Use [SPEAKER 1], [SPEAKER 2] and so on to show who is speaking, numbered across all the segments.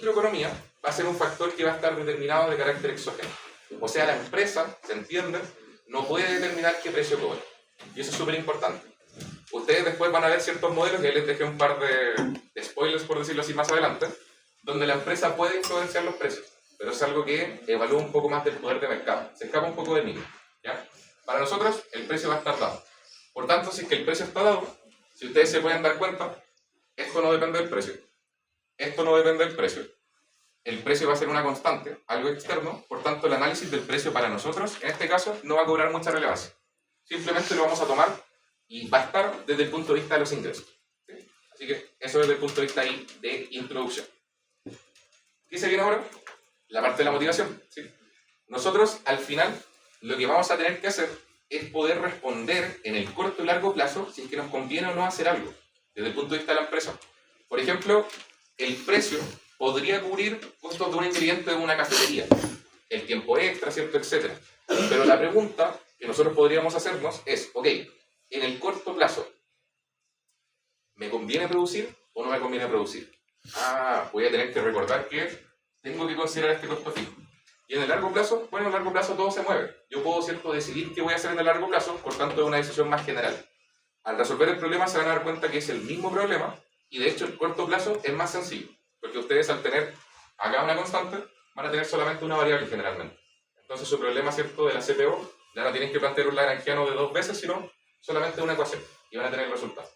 [SPEAKER 1] microeconomía va a ser un factor que va a estar determinado de carácter exógeno. O sea, la empresa, ¿se entiende?, no puede determinar qué precio cobra. Y eso es súper importante. Ustedes después van a ver ciertos modelos, y ahí les dejé un par de spoilers, por decirlo así, más adelante, donde la empresa puede influenciar los precios, pero es algo que evalúa un poco más del poder de mercado. Se escapa un poco del micro, ¿ya? Para nosotros, el precio va a estar dado. Por tanto, si es que el precio está dado, si ustedes se pueden dar cuenta, esto no depende del precio. Esto no depende del precio. El precio va a ser una constante, algo externo, por tanto el análisis del precio para nosotros, en este caso, no va a cobrar mucha relevancia. Simplemente lo vamos a tomar y va a estar desde el punto de vista de los ingresos. ¿Sí? Así que eso desde el punto de vista ahí de introducción. ¿Qué se viene ahora? La parte de la motivación. ¿Sí? Nosotros, al final, lo que vamos a tener que hacer es poder responder en el corto y largo plazo si es que nos conviene o no hacer algo, desde el punto de vista de la empresa. Por ejemplo, el precio podría cubrir costos de un ingrediente de una cafetería, el tiempo extra, ¿cierto?, etcétera. Pero la pregunta que nosotros podríamos hacernos es, ok, en el corto plazo, ¿me conviene producir o no me conviene producir? Voy a tener que recordar que tengo que considerar este costo fijo. Y en el largo plazo, bueno, en el largo plazo todo se mueve. Yo puedo, ¿cierto?, decidir qué voy a hacer en el largo plazo, por tanto es una decisión más general. Al resolver el problema se van a dar cuenta que es el mismo problema, y de hecho el corto plazo es más sencillo, porque ustedes al tener acá una constante, van a tener solamente una variable generalmente. Entonces su problema, ¿cierto?, de la CPO, ya no tienen que plantear un lagrangiano de 2 veces, sino solamente una ecuación, y van a tener el resultado.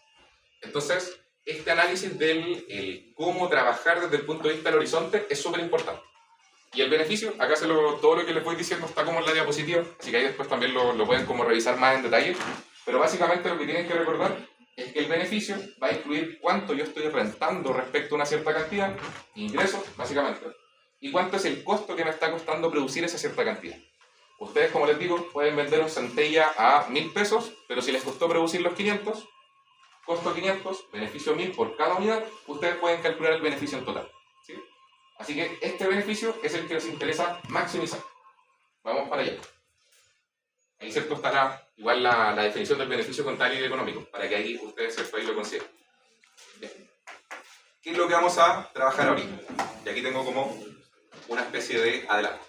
[SPEAKER 1] Entonces, este análisis del cómo trabajar desde el punto de vista del horizonte es súper importante. Y el beneficio, acá todo lo que les voy diciendo está como en la diapositiva, así que ahí después también lo pueden como revisar más en detalle, pero básicamente lo que tienen que recordar es que el beneficio va a incluir cuánto yo estoy rentando respecto a una cierta cantidad, ingresos, básicamente, y cuánto es el costo que me está costando producir esa cierta cantidad. Ustedes, como les digo, pueden vender un centella a 1.000 pesos, pero si les costó producir los 500, costo 500, beneficio 1.000 por cada unidad, ustedes pueden calcular el beneficio en total. ¿Sí? Así que este beneficio es el que les interesa maximizar. Vamos para allá. Ahí, ¿cierto?, estará igual la definición del beneficio contable y económico, para que ahí ustedes, ¿cierto?, ahí lo consideren. Bien. ¿Qué es lo que vamos a trabajar ahorita? Y aquí tengo como una especie de adelanto.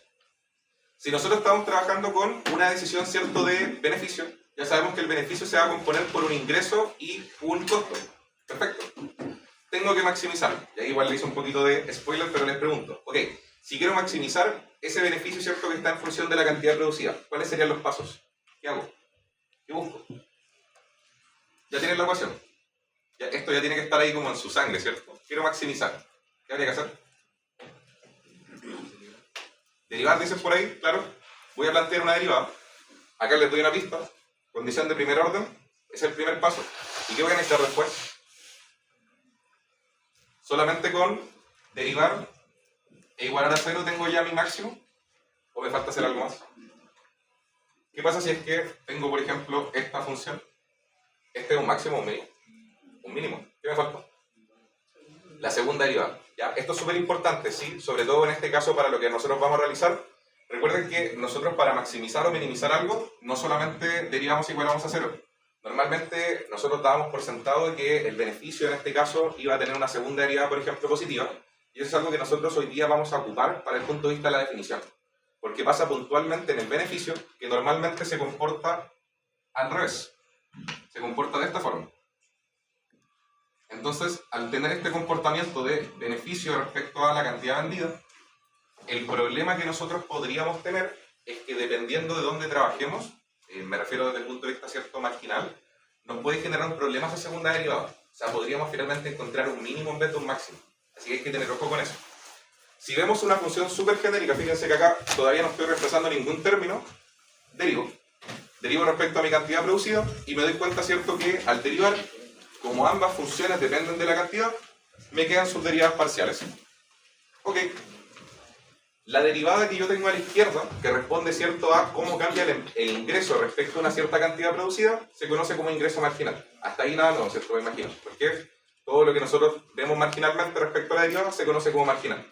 [SPEAKER 1] Si nosotros estamos trabajando con una decisión, ¿cierto?, de beneficio, ya sabemos que el beneficio se va a componer por un ingreso y un costo. Perfecto. Tengo que maximizarlo. Y ahí igual le hice un poquito de spoiler, pero les pregunto. Ok, si quiero maximizar ese beneficio, ¿cierto?, que está en función de la cantidad producida, ¿cuáles serían los pasos? ¿Qué hago? ¿Qué busco? Ya tienen la ecuación. Esto ya tiene que estar ahí como en su sangre, ¿cierto? Quiero maximizar. ¿Qué habría que hacer? Derivar, dicen por ahí, claro. Voy a plantear una derivada. Acá les doy una pista. Condición de primer orden. Es el primer paso. ¿Y qué voy a necesitar después? Solamente con derivar e igualar a 0 tengo ya mi máximo. ¿O me falta hacer algo más? ¿Qué pasa si es que tengo, por ejemplo, esta función? ¿Este es un máximo o un mínimo? Un mínimo. ¿Qué me falta? La segunda derivada. ¿Ya? Esto es súper importante, ¿sí? Sobre todo en este caso para lo que nosotros vamos a realizar. Recuerden que nosotros para maximizar o minimizar algo, no solamente derivamos y igualamos a 0. Normalmente nosotros dábamos por sentado de que el beneficio en este caso iba a tener una segunda derivada, por ejemplo, positiva. Y eso es algo que nosotros hoy día vamos a ocupar para el punto de vista de la definición. Porque pasa puntualmente en el beneficio que normalmente se comporta al revés. Se comporta de esta forma. Entonces, al tener este comportamiento de beneficio respecto a la cantidad vendida, el problema que nosotros podríamos tener es que dependiendo de dónde trabajemos, me refiero desde el punto de vista, ¿cierto?, marginal, nos puede generar problemas de segunda derivada. O sea, podríamos finalmente encontrar un mínimo en vez de un máximo. Así que hay que tener ojo con eso. Si vemos una función súper genérica, fíjense que acá todavía no estoy reemplazando ningún término, derivo respecto a mi cantidad producida y me doy cuenta, ¿cierto?, que al derivar, como ambas funciones dependen de la cantidad, me quedan sus derivadas parciales. Ok. La derivada que yo tengo a la izquierda, que responde, ¿cierto?, a cómo cambia el ingreso respecto a una cierta cantidad producida, se conoce como ingreso marginal. Hasta ahí nada nuevo, ¿cierto?, me imagino. Porque todo lo que nosotros vemos marginalmente respecto a la derivada se conoce como marginal.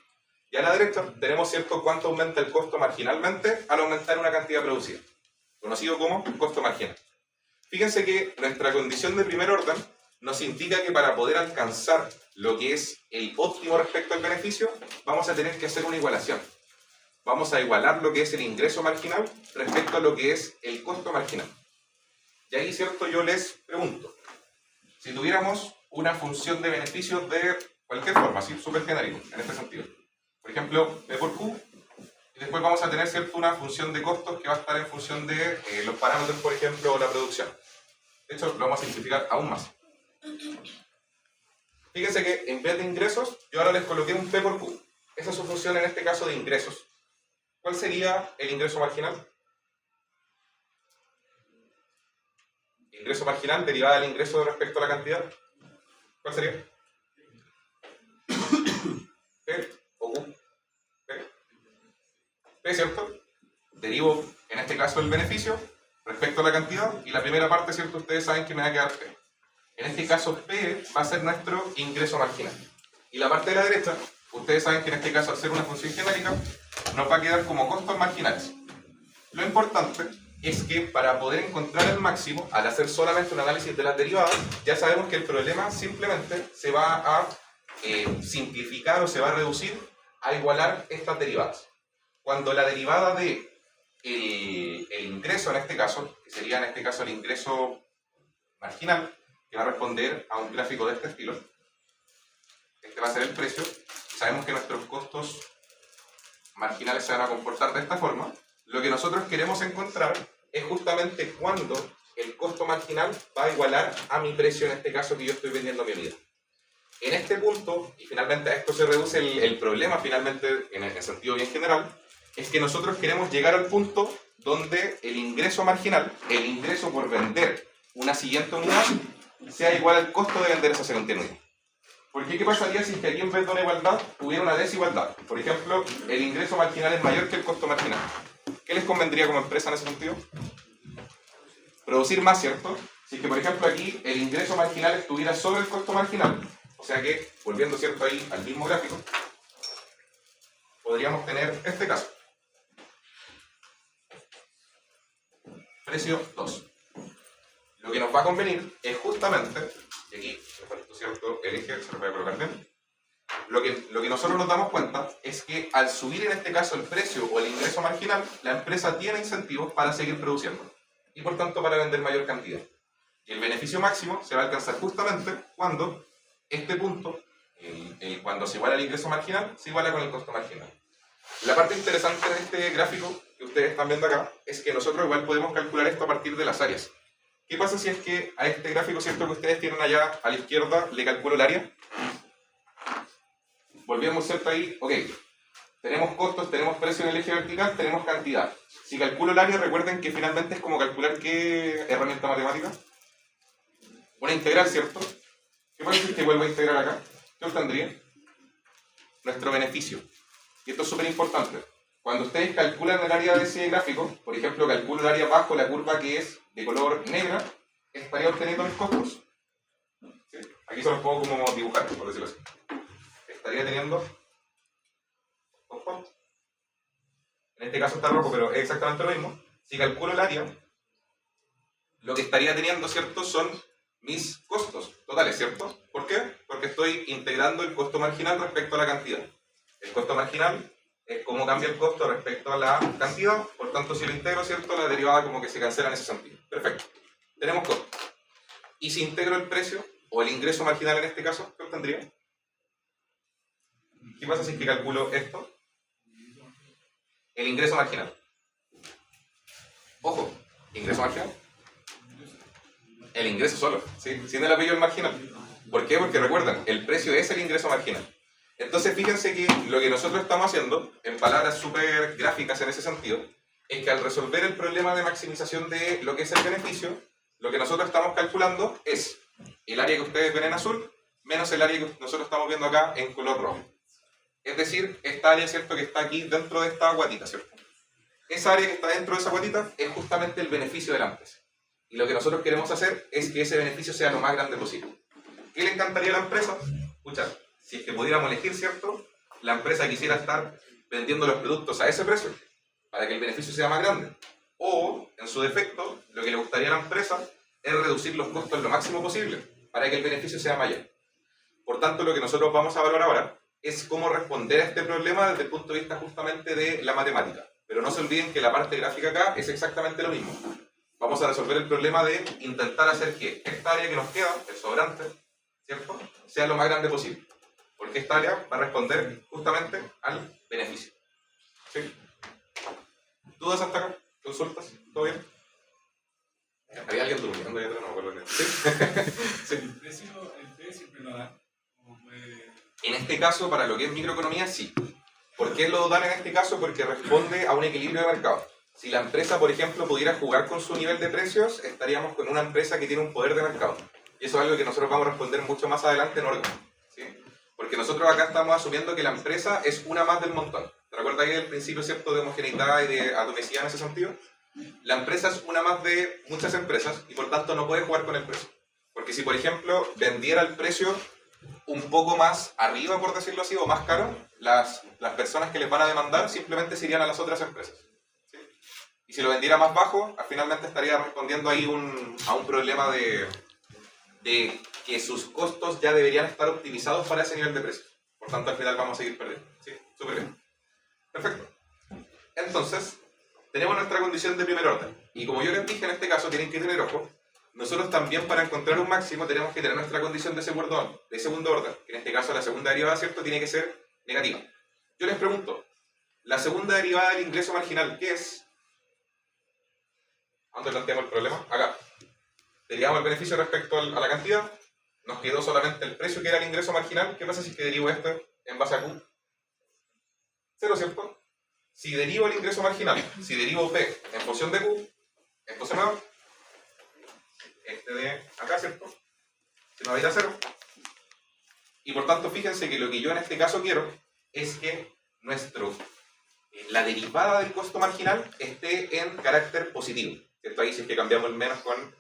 [SPEAKER 1] Y a la derecha tenemos, ¿cierto?, cuánto aumenta el costo marginalmente al aumentar una cantidad producida, conocido como costo marginal. Fíjense que nuestra condición de primer orden nos indica que para poder alcanzar lo que es el óptimo respecto al beneficio, vamos a tener que hacer una igualación. Vamos a igualar lo que es el ingreso marginal respecto a lo que es el costo marginal. Y ahí, ¿cierto? Yo les pregunto, si tuviéramos una función de beneficios de cualquier forma, así súper genérico, en este sentido. Por ejemplo, P por Q, y después vamos a tener, ¿cierto?, una función de costos que va a estar en función de los parámetros, por ejemplo, o la producción. De hecho, lo vamos a simplificar aún más. Fíjense que en vez de ingresos, yo ahora les coloqué un P por Q. Esa es su función en este caso de ingresos. ¿Cuál sería el ingreso marginal? Ingreso marginal derivada del ingreso respecto a la cantidad. ¿Cuál sería? P o Q. P, ¿cierto? Derivo, en este caso, el beneficio respecto a la cantidad, y la primera parte, ¿cierto? Ustedes saben que me va a quedar P. En este caso, P va a ser nuestro ingreso marginal. Y la parte de la derecha, ustedes saben que en este caso, al ser una función genérica, nos va a quedar como costos marginales. Lo importante es que para poder encontrar el máximo, al hacer solamente un análisis de las derivadas, ya sabemos que el problema simplemente se va a simplificar o se va a reducir a igualar estas derivadas. Cuando la derivada de el ingreso en este caso, que sería en este caso el ingreso marginal, que va a responder a un gráfico de este estilo, este va a ser el precio, sabemos que nuestros costos marginales se van a comportar de esta forma. Lo que nosotros queremos encontrar es justamente cuando el costo marginal va a igualar a mi precio, en este caso que yo estoy vendiendo mi unidad. En este punto, y finalmente a esto se reduce el problema, finalmente en el sentido bien general, es que nosotros queremos llegar al punto donde el ingreso marginal, el ingreso por vender una siguiente unidad, sea igual al costo de vender esa siguiente unidad. Porque ¿qué pasaría si aquí en vez de una igualdad hubiera una desigualdad? Por ejemplo, el ingreso marginal es mayor que el costo marginal. ¿Qué les convendría como empresa en ese sentido? Producir más, ¿cierto? Si es que, por ejemplo, aquí el ingreso marginal estuviera sobre el costo marginal, o sea que, volviendo, ¿cierto?, ahí al mismo gráfico, podríamos tener este caso. Precio 2. Lo que nos va a convenir es justamente, y aquí, ¿cierto?, el eje se lo voy a colocar bien. Lo que nosotros nos damos cuenta es que al subir en este caso el precio o el ingreso marginal, la empresa tiene incentivos para seguir produciendo y por tanto para vender mayor cantidad. Y el beneficio máximo se va a alcanzar justamente cuando este punto, cuando se iguala el ingreso marginal, se iguala con el costo marginal. La parte interesante de este gráfico que ustedes están viendo acá es que nosotros igual podemos calcular esto a partir de las áreas. ¿Qué pasa si es que a este gráfico, ¿cierto?, que ustedes tienen allá a la izquierda, le calculo el área? Volvemos, ¿cierto?, ahí, ok, tenemos costos, tenemos precio en el eje vertical, tenemos cantidad. Si calculo el área, recuerden que finalmente es como calcular qué herramienta matemática. Una integral, ¿cierto? ¿Qué pasa si es que vuelvo a integrar acá? ¿Qué obtendría? Nuestro beneficio. Y esto es súper importante. Cuando ustedes calculan el área de ese gráfico, por ejemplo, calculo el área bajo la curva que es de color negra, estaría obteniendo mis costos. ¿Sí? Aquí se los puedo como dibujar, por decirlo así. Estaría teniendo costos. En este caso está rojo, pero es exactamente lo mismo. Si calculo el área, lo que estaría teniendo, ¿cierto?, son mis costos totales, ¿cierto? ¿Por qué? Porque estoy integrando el costo marginal respecto a la cantidad. El costo marginal es cómo cambia el costo respecto a la cantidad, por tanto, si lo integro, ¿cierto?, la derivada como que se cancela en ese sentido. Perfecto. Tenemos costo. Y si integro el precio, o el ingreso marginal en este caso, ¿qué obtendría? ¿Qué pasa si es que calculo esto? El ingreso marginal. Ojo, ingreso marginal. El ingreso solo, ¿sí? Sin el apellido del marginal. ¿Por qué? Porque recuerden, el precio es el ingreso marginal. Entonces fíjense que lo que nosotros estamos haciendo, en palabras súper gráficas en ese sentido, es que al resolver el problema de maximización de lo que es el beneficio, lo que nosotros estamos calculando es el área que ustedes ven en azul menos el área que nosotros estamos viendo acá en color rojo. Es decir, esta área, ¿cierto?, que está aquí dentro de esta guatita, ¿cierto? Esa área que está dentro de esa guatita es justamente el beneficio de la empresa. Y lo que nosotros queremos hacer es que ese beneficio sea lo más grande posible. ¿Qué le encantaría a la empresa? Escucha, si es que pudiéramos elegir, ¿cierto?, la empresa quisiera estar vendiendo los productos a ese precio para que el beneficio sea más grande. O, en su defecto, lo que le gustaría a la empresa es reducir los costos lo máximo posible para que el beneficio sea mayor. Por tanto, lo que nosotros vamos a evaluar ahora es cómo responder a este problema desde el punto de vista justamente de la matemática. Pero no se olviden que la parte gráfica acá es exactamente lo mismo. Vamos a resolver el problema de intentar hacer que esta área que nos queda, el sobrante, ¿cierto?, sea lo más grande posible. Porque esta área va a responder justamente al beneficio. ¿Sí? ¿Dudas hasta acá? ¿Consultas? ¿Todo bien? ¿Había alguien durmiendo ahí atrás? No me acuerdo bien. ¿Sí? Sí.
[SPEAKER 2] El precio siempre lo da.
[SPEAKER 1] En este caso, para lo que es microeconomía, sí. ¿Por qué lo dan en este caso? Porque responde a un equilibrio de mercado. Si la empresa, por ejemplo, pudiera jugar con su nivel de precios, estaríamos con una empresa que tiene un poder de mercado. Y eso es algo que nosotros vamos a responder mucho más adelante en orden. ¿Sí? Porque nosotros acá estamos asumiendo que la empresa es una más del montón. ¿Te recuerdas ahí del principio, cierto, de homogeneidad y de atomicidad en ese sentido? La empresa es una más de muchas empresas y por tanto no puede jugar con el precio. Porque si, por ejemplo, vendiera el precio un poco más arriba, por decirlo así, o más caro, las personas que les van a demandar simplemente se irían a las otras empresas. ¿Sí? Y si lo vendiera más bajo, finalmente estaría respondiendo ahí a un problema de que sus costos ya deberían estar optimizados para ese nivel de precio. Por tanto, al final vamos a seguir perdiendo. ¿Sí? Súper bien. Perfecto. Entonces, tenemos nuestra condición de primer orden. Y como yo les dije, en este caso tienen que tener ojo. Nosotros también, para encontrar un máximo, tenemos que tener nuestra condición de segundo orden, que en este caso la segunda derivada, ¿cierto?, tiene que ser negativa. Yo les pregunto, la segunda derivada del ingreso marginal, ¿qué es? ¿Dónde planteamos el problema? Acá. Derivamos el beneficio respecto a la cantidad, nos quedó solamente el precio que era el ingreso marginal. ¿Qué pasa si es que derivo esto en base a Q? 0, ¿cierto? Si derivo el ingreso marginal, si derivo P en función de Q, esto se me va. Este de acá, ¿cierto? Se me va a ir a 0. Y por tanto, fíjense que lo que yo en este caso quiero es que la derivada del costo marginal esté en carácter positivo. ¿Cierto? Ahí si es que cambiamos el menos con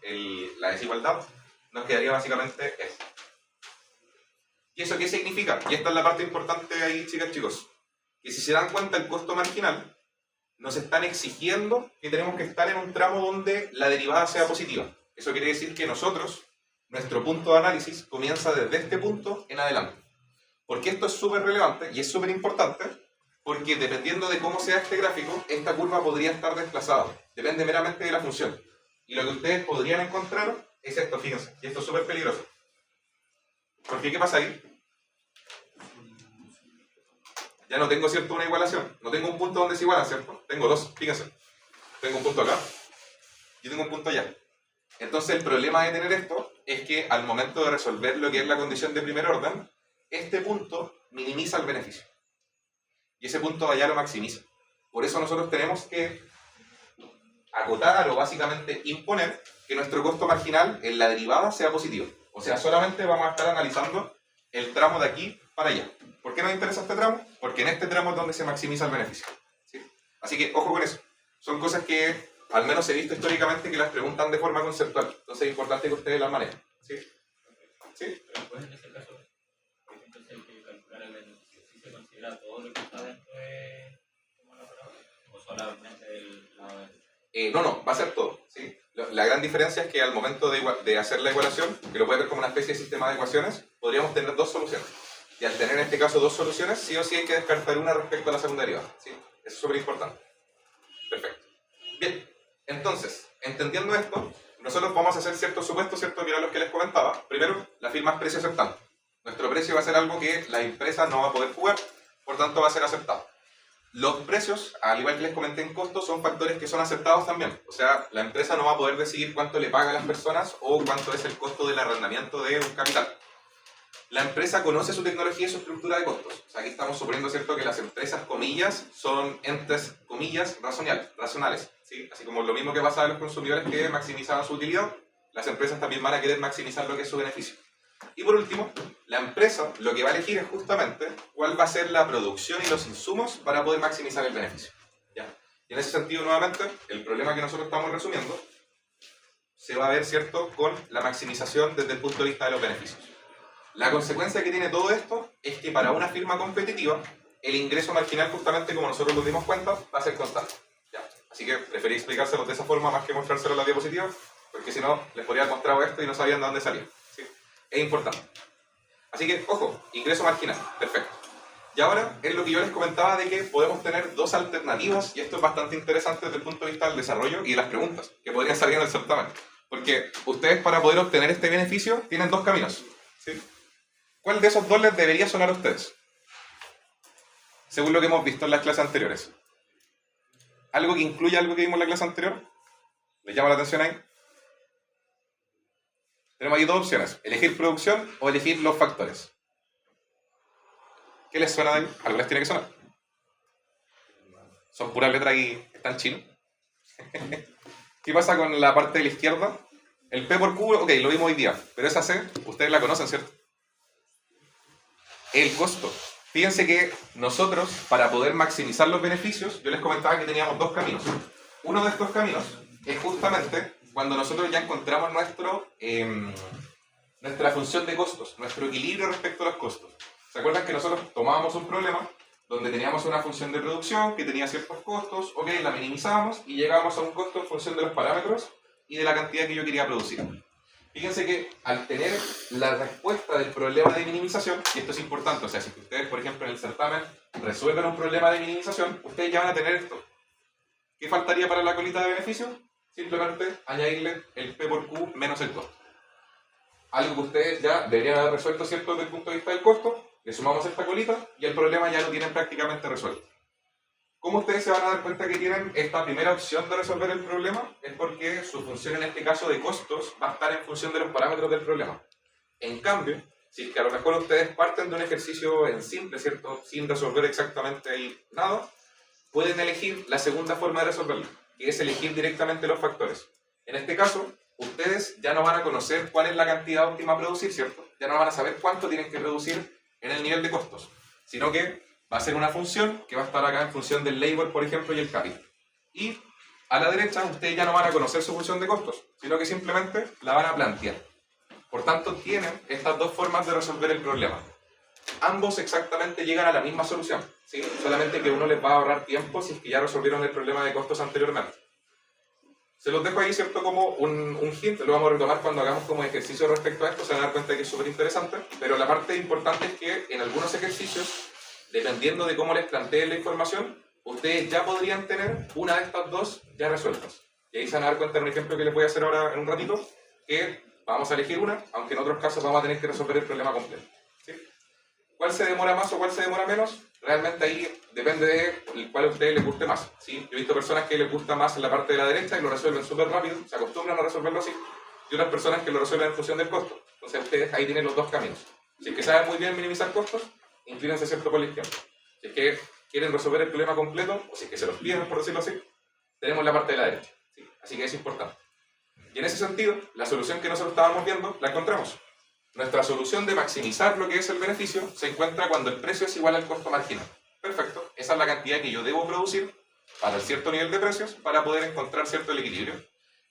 [SPEAKER 1] la desigualdad, nos quedaría básicamente esto. ¿Y eso qué significa? Y esta es la parte importante ahí, chicas, chicos. Que si se dan cuenta, el costo marginal nos están exigiendo que tenemos que estar en un tramo donde la derivada sea positiva. Eso quiere decir que nosotros, nuestro punto de análisis comienza desde este punto en adelante. ¿Por qué esto es súper relevante y es súper importante? Porque dependiendo de cómo sea este gráfico, esta curva podría estar desplazada. Depende meramente de la función. Y lo que ustedes podrían encontrar es esto, fíjense. Y esto es súper peligroso. ¿Por qué? ¿Qué pasa ahí? Ya no tengo, ¿cierto?, una igualación. No tengo un punto donde se igualan, ¿cierto? Tengo dos, fíjense. Tengo un punto acá y tengo un punto allá. Entonces el problema de tener esto es que al momento de resolver lo que es la condición de primer orden, este punto minimiza el beneficio. Y ese punto de allá lo maximiza. Por eso nosotros tenemos que acotar o básicamente imponer que nuestro costo marginal en la derivada sea positivo. O sea, solamente vamos a estar analizando el tramo de aquí para allá. ¿Por qué nos interesa este tramo? Porque en este tramo es donde se maximiza el beneficio. ¿Sí? Así que, ojo con eso. Son cosas que, al menos he visto históricamente, que las preguntan de forma conceptual. Entonces es importante que ustedes las manejen. ¿Sí? ¿Sí?
[SPEAKER 3] Pero pues en ese caso, por ejemplo, si hay que calcular el beneficio, ¿sí se considera todo lo que está dentro de como la palabra? ¿O solamente el lado de...?
[SPEAKER 1] No, va a ser todo. ¿Sí? La gran diferencia es que al momento de hacer la igualación, que lo puede ver como una especie de sistema de ecuaciones, podríamos tener dos soluciones. Y al tener en este caso dos soluciones, sí o sí hay que descartar una respecto a la segunda derivada. ¿Sí? Eso es súper importante. Perfecto. Bien, entonces, entendiendo esto, nosotros vamos a hacer ciertos supuestos, ¿cierto? Mira los que les comentaba. Primero, la firma es precio aceptante. Nuestro precio va a ser algo que la empresa no va a poder jugar, por tanto va a ser aceptado. Los precios, al igual que les comenté en costos, son factores que son aceptados también. O sea, la empresa no va a poder decidir cuánto le paga a las personas o cuánto es el costo del arrendamiento de un capital. La empresa conoce su tecnología y su estructura de costos. O sea, aquí estamos suponiendo, ¿cierto?, que las empresas, comillas, son entes, comillas, racionales. ¿Sí? Así como lo mismo que pasa a los consumidores que maximizaban su utilidad, las empresas también van a querer maximizar lo que es su beneficio. Y por último, la empresa lo que va a elegir es justamente cuál va a ser la producción y los insumos para poder maximizar el beneficio. ¿Ya? Y en ese sentido, nuevamente, el problema que nosotros estamos resumiendo se va a ver, ¿cierto?, con la maximización desde el punto de vista de los beneficios. La consecuencia que tiene todo esto es que para una firma competitiva, el ingreso marginal, justamente como nosotros nos dimos cuenta, va a ser constante. ¿Ya? Así que preferí explicárselo de esa forma más que mostrárselo en la diapositiva, porque si no, les podría haber mostrado esto y no sabían de dónde salía. ¿Sí? es importante. Así que, ojo, ingreso marginal, perfecto. Y ahora es lo que yo les comentaba de que podemos tener dos alternativas, y esto es bastante interesante desde el punto de vista del desarrollo y de las preguntas que podrían salir en el certamen. Porque ustedes, para poder obtener este beneficio, tienen dos caminos, ¿sí? ¿Cuál de esos dos les debería sonar a ustedes? Según lo que hemos visto en las clases anteriores. ¿Algo que incluya algo que vimos en la clase anterior? ¿Les llama la atención ahí? Tenemos ahí dos opciones, elegir producción o elegir los factores. ¿Qué les suena de ahí? Algo les tiene que sonar. Son puras letras y están chinos. ¿Qué pasa con la parte de la izquierda? El P por Q, ok, lo vimos hoy día, pero esa C, ustedes la conocen, ¿cierto? El costo. Fíjense que nosotros, para poder maximizar los beneficios, yo les comentaba que teníamos dos caminos. Uno de estos caminos es justamente cuando nosotros ya encontramos nuestra función de costos, nuestro equilibrio respecto a los costos. ¿Se acuerdan que nosotros tomábamos un problema donde teníamos una función de producción que tenía ciertos costos, ok, la minimizábamos y llegábamos a un costo en función de los parámetros y de la cantidad que yo quería producir? Fíjense que al tener la respuesta del problema de minimización, y esto es importante, o sea, si ustedes, por ejemplo, en el certamen resuelven un problema de minimización, ustedes ya van a tener esto. ¿Qué faltaría para la colita de beneficio? Simplemente añadirle el P por Q menos el costo. Algo que ustedes ya deberían haber resuelto, ¿cierto?, desde el punto de vista del costo. Le sumamos esta colita y el problema ya lo tienen prácticamente resuelto. ¿Cómo ustedes se van a dar cuenta que tienen esta primera opción de resolver el problema? Es porque su función en este caso de costos va a estar en función de los parámetros del problema. En cambio, si es que a lo mejor ustedes parten de un ejercicio en simple, ¿cierto?, sin resolver exactamente ahí nada, pueden elegir la segunda forma de resolverlo, que es elegir directamente los factores. En este caso, ustedes ya no van a conocer cuál es la cantidad óptima a producir, ¿cierto? Ya no van a saber cuánto tienen que producir en el nivel de costos, sino que va a ser una función que va a estar acá en función del labor, por ejemplo, y el capital. Y a la derecha, ustedes ya no van a conocer su función de costos, sino que simplemente la van a plantear. Por tanto, tienen estas dos formas de resolver el problema. Ambos exactamente llegan a la misma solución, ¿sí? Solamente que uno les va a ahorrar tiempo si es que ya resolvieron el problema de costos anteriormente. Se los dejo ahí, ¿cierto?, como un hint, lo vamos a retomar cuando hagamos como ejercicio respecto a esto, se van a dar cuenta que es súper interesante, pero la parte importante es que en algunos ejercicios, dependiendo de cómo les planteen la información, ustedes ya podrían tener una de estas dos ya resueltas. Y ahí se van a dar cuenta en un ejemplo que les voy a hacer ahora en un ratito, que vamos a elegir una, aunque en otros casos vamos a tener que resolver el problema completo, ¿sí? ¿Cuál se demora más o cuál se demora menos? Realmente ahí depende de cuál a ustedes les guste más, ¿sí? Yo he visto personas que les gusta más en la parte de la derecha y lo resuelven súper rápido, se acostumbran a resolverlo así, y otras personas que lo resuelven en función del costo. Entonces ustedes ahí tienen los dos caminos. Si es que saben muy bien minimizar costos, inclínense, ¿cierto?, por la izquierda. Si es que quieren resolver el problema completo, o si es que se los piden, por decirlo así, tenemos la parte de la derecha, ¿sí? Así que es importante. Y en ese sentido, la solución que nosotros estábamos viendo, la encontramos. Nuestra solución de maximizar lo que es el beneficio se encuentra cuando el precio es igual al costo marginal. Perfecto, esa es la cantidad que yo debo producir para el cierto nivel de precios para poder encontrar cierto el equilibrio.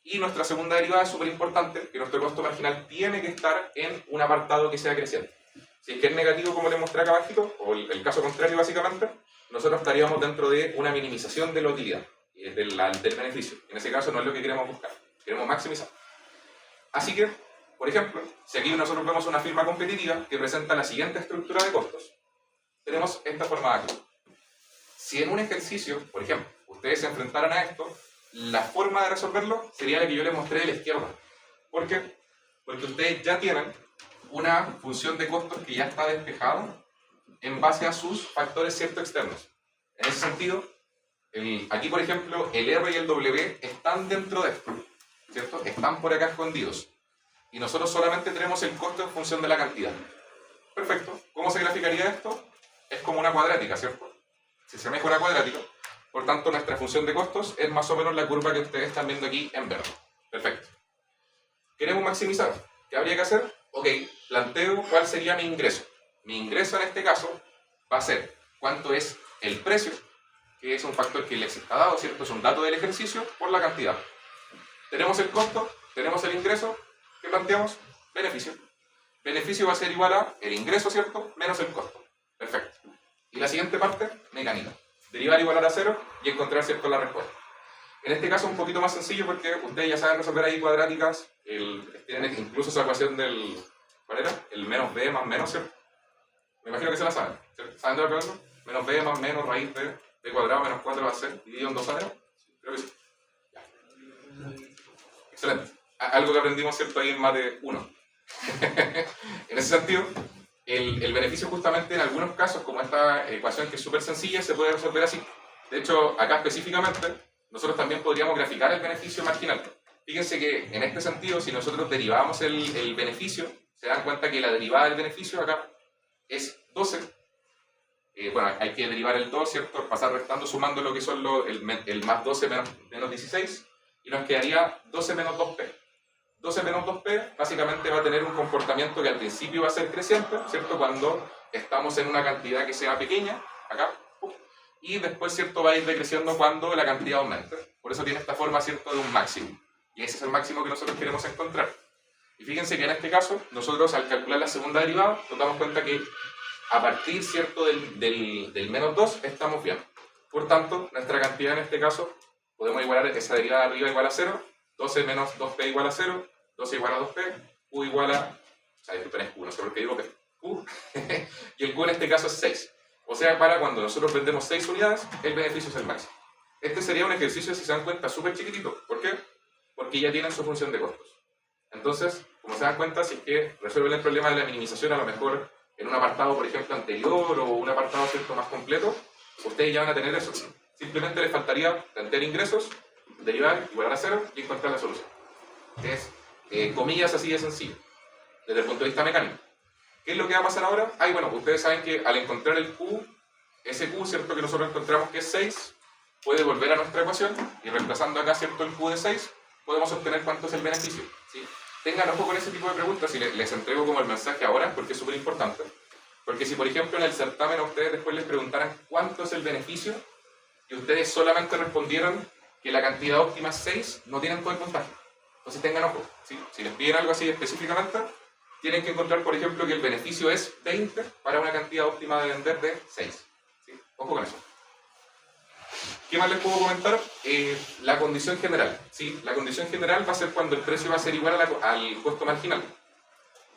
[SPEAKER 1] Y nuestra segunda derivada es súper importante, que nuestro costo marginal tiene que estar en un apartado que sea creciente. Si es que es negativo, como les mostré acá abajito, o el caso contrario básicamente, nosotros estaríamos dentro de una minimización de la utilidad, del beneficio. En ese caso no es lo que queremos buscar, queremos maximizar. Así que, por ejemplo, si aquí nosotros vemos una firma competitiva que presenta la siguiente estructura de costos, tenemos esta forma de aquí. Si en un ejercicio, por ejemplo, ustedes se enfrentaran a esto, la forma de resolverlo sería la que yo les mostré de la izquierda. ¿Por qué? Porque ustedes ya tienen una función de costos que ya está despejada en base a sus factores ciertos externos. En ese sentido, aquí por ejemplo, el R y el W están dentro de esto, ¿cierto? Están por acá escondidos. Y nosotros solamente tenemos el costo en función de la cantidad. Perfecto. ¿Cómo se graficaría esto? Es como una cuadrática, ¿cierto? Si se asemeja a una cuadrática, por tanto nuestra función de costos es más o menos la curva que ustedes están viendo aquí en verde. Perfecto. ¿Queremos maximizar? ¿Qué habría que hacer? Ok, planteo cuál sería mi ingreso. Mi ingreso en este caso va a ser cuánto es el precio, que es un factor que les está dado, ¿cierto? Es un dato del ejercicio por la cantidad. Tenemos el costo, tenemos el ingreso. ¿Qué planteamos? Beneficio. Beneficio va a ser igual a el ingreso, ¿cierto?, menos el costo. Perfecto. Y la siguiente parte, mecánica. Derivar igual a 0 y encontrar, ¿cierto?, la respuesta. En este caso un poquito más sencillo porque ustedes ya saben resolver ahí cuadráticas, tienen incluso esa ecuación del ¿Cuál era? El menos b más menos, ¿cierto? Me imagino que se la saben, ¿cierto? ¿Saben de lo que hablo? Menos b más menos raíz de b cuadrado menos 4 va a ser dividido en 2 a. Creo que sí. Ya. Excelente. Algo que aprendimos, ¿cierto? Ahí en mate 1. En ese sentido, el beneficio justamente en algunos casos, como esta ecuación que es súper sencilla, se puede resolver así. De hecho, acá específicamente, nosotros también podríamos graficar el beneficio marginal. Fíjense que en este sentido, si nosotros derivamos el beneficio, se dan cuenta que la derivada del beneficio acá es 12. Bueno, hay que derivar el 2, ¿cierto? Pasar restando, sumando lo que son el más 12 menos 16, y nos quedaría 12 menos 2p. 12 menos 2p básicamente va a tener un comportamiento que al principio va a ser creciente, ¿cierto? Cuando estamos en una cantidad que sea pequeña, acá, y después, ¿cierto? Va a ir decreciendo cuando la cantidad aumente. Por eso tiene esta forma, ¿cierto? De un máximo. Y ese es el máximo que nosotros queremos encontrar. Y fíjense que en este caso, nosotros al calcular la segunda derivada, nos damos cuenta que a partir, ¿cierto? del menos 2 estamos bien. Por tanto, nuestra cantidad en este caso, podemos igualar esa derivada de arriba igual a 0, 12 menos 2p igual a 0, 12 igual a 2p, q igual a... O sea, disculpen, es q, no sé por qué digo p. Q. Y el q en este caso es 6. O sea, para cuando nosotros vendemos 6 unidades, el beneficio es el máximo. Este sería un ejercicio, si se dan cuenta, súper chiquitito. ¿Por qué? Porque ya tienen su función de costos. Entonces, como se dan cuenta, si es que resuelven el problema de la minimización, a lo mejor en un apartado, por ejemplo, anterior o un apartado, ¿cierto?, más completo, ustedes ya van a tener eso. Simplemente les faltaría plantear ingresos, derivar, igualar a 0 y encontrar la solución. Es, comillas, así de sencillo, desde el punto de vista mecánico. ¿Qué es lo que va a pasar ahora? Bueno, ustedes saben que al encontrar el Q, ese Q, ¿cierto?, que nosotros encontramos que es 6, puede volver a nuestra ecuación y reemplazando acá, ¿cierto?, el Q de 6, podemos obtener cuánto es el beneficio, ¿sí? Tengan ojo con ese tipo de preguntas y les entrego como el mensaje ahora porque es súper importante. Porque si, por ejemplo, en el certamen a ustedes después les preguntaran cuánto es el beneficio y ustedes solamente respondieron que la cantidad óptima es 6, no tienen todo el puntaje. Entonces tengan ojo, ¿sí? Si les piden algo así específicamente, tienen que encontrar, por ejemplo, que el beneficio es 20 para una cantidad óptima de vender de 6. ¿Sí? Ojo con eso. ¿Qué más les puedo comentar? La condición general. ¿Sí? La condición general va a ser cuando el precio va a ser igual al costo marginal.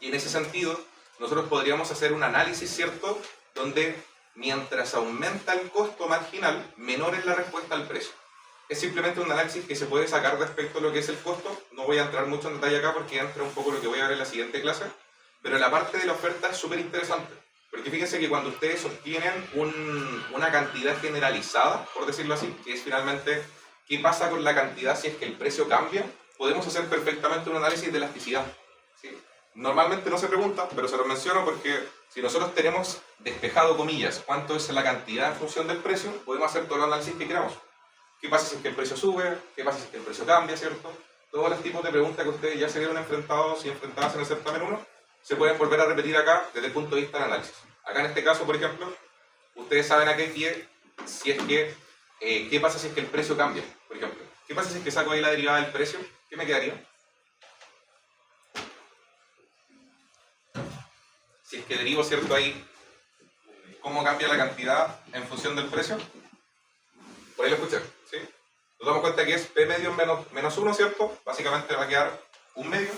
[SPEAKER 1] Y en ese sentido, nosotros podríamos hacer un análisis, ¿cierto?, donde mientras aumenta el costo marginal, menor es la respuesta al precio. Es simplemente un análisis que se puede sacar respecto a lo que es el costo. No voy a entrar mucho en detalle acá porque entra un poco lo que voy a ver en la siguiente clase. Pero la parte de la oferta es súper interesante. Porque fíjense que cuando ustedes obtienen una cantidad generalizada, por decirlo así, que es finalmente qué pasa con la cantidad si es que el precio cambia, podemos hacer perfectamente un análisis de elasticidad. ¿Sí? Normalmente no se pregunta, pero se lo menciono porque si nosotros tenemos despejado, comillas, cuánto es la cantidad en función del precio, podemos hacer todo el análisis que queramos. ¿Qué pasa si es que el precio sube? ¿Qué pasa si es que el precio cambia? ¿Cierto? Todos los tipos de preguntas que ustedes ya se vieron enfrentados y enfrentadas en el certamen 1 se pueden volver a repetir acá desde el punto de vista del análisis. Acá en este caso, por ejemplo, ustedes saben a qué si es que, ¿qué pasa si es que el precio cambia? Por ejemplo, ¿qué pasa si es que saco ahí la derivada del precio? ¿Qué me quedaría? Si es que derivo, ¿cierto? Ahí, ¿cómo cambia la cantidad en función del precio? Por ahí lo escuché, ¿sí? Nos damos cuenta que es P medio menos 1, ¿cierto? Básicamente va a quedar un medio.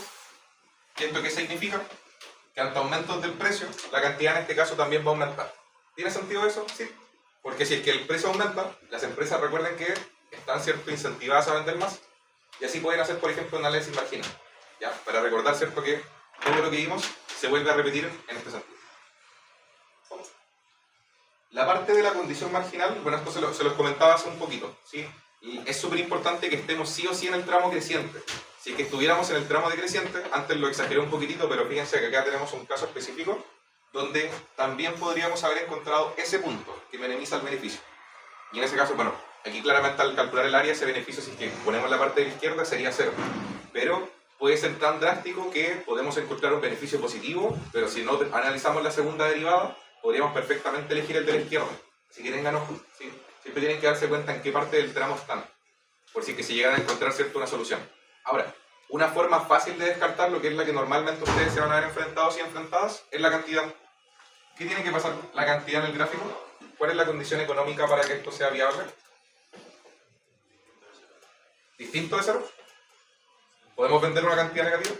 [SPEAKER 1] ¿Y esto qué significa? Que ante aumentos del precio, la cantidad en este caso también va a aumentar. ¿Tiene sentido eso? Sí. Porque si es que el precio aumenta, las empresas recuerden que están, ¿cierto?, incentivadas a vender más. Y así pueden hacer, por ejemplo, un análisis marginal. ¿Ya? Para recordar, ¿cierto?, que todo lo que vimos se vuelve a repetir en este sentido. La parte de la condición marginal, bueno, esto se los comentaba hace un poquito, ¿sí? Y es súper importante que estemos sí o sí en el tramo creciente. Si es que estuviéramos en el tramo decreciente, antes lo exageré un poquitito, pero fíjense que acá tenemos un caso específico donde también podríamos haber encontrado ese punto que minimiza el beneficio. Y en ese caso, bueno, aquí claramente al calcular el área, ese beneficio, si es que ponemos la parte de la izquierda, sería 0. Pero puede ser tan drástico que podemos encontrar un beneficio positivo, pero si no analizamos la segunda derivada, podríamos perfectamente elegir el de la izquierda. Así que tengan ojo, ¿sí? Siempre tienen que darse cuenta en qué parte del tramo están, por si es que se llegan a encontrar, ¿cierto?, una solución. Ahora, una forma fácil de descartar, lo que es la que normalmente ustedes se van a ver enfrentados y enfrentadas, es la cantidad. ¿Qué tiene que pasar la cantidad en el gráfico? ¿Cuál es la condición económica para que esto sea viable? ¿Distinto de 0? ¿Podemos vender una cantidad negativa?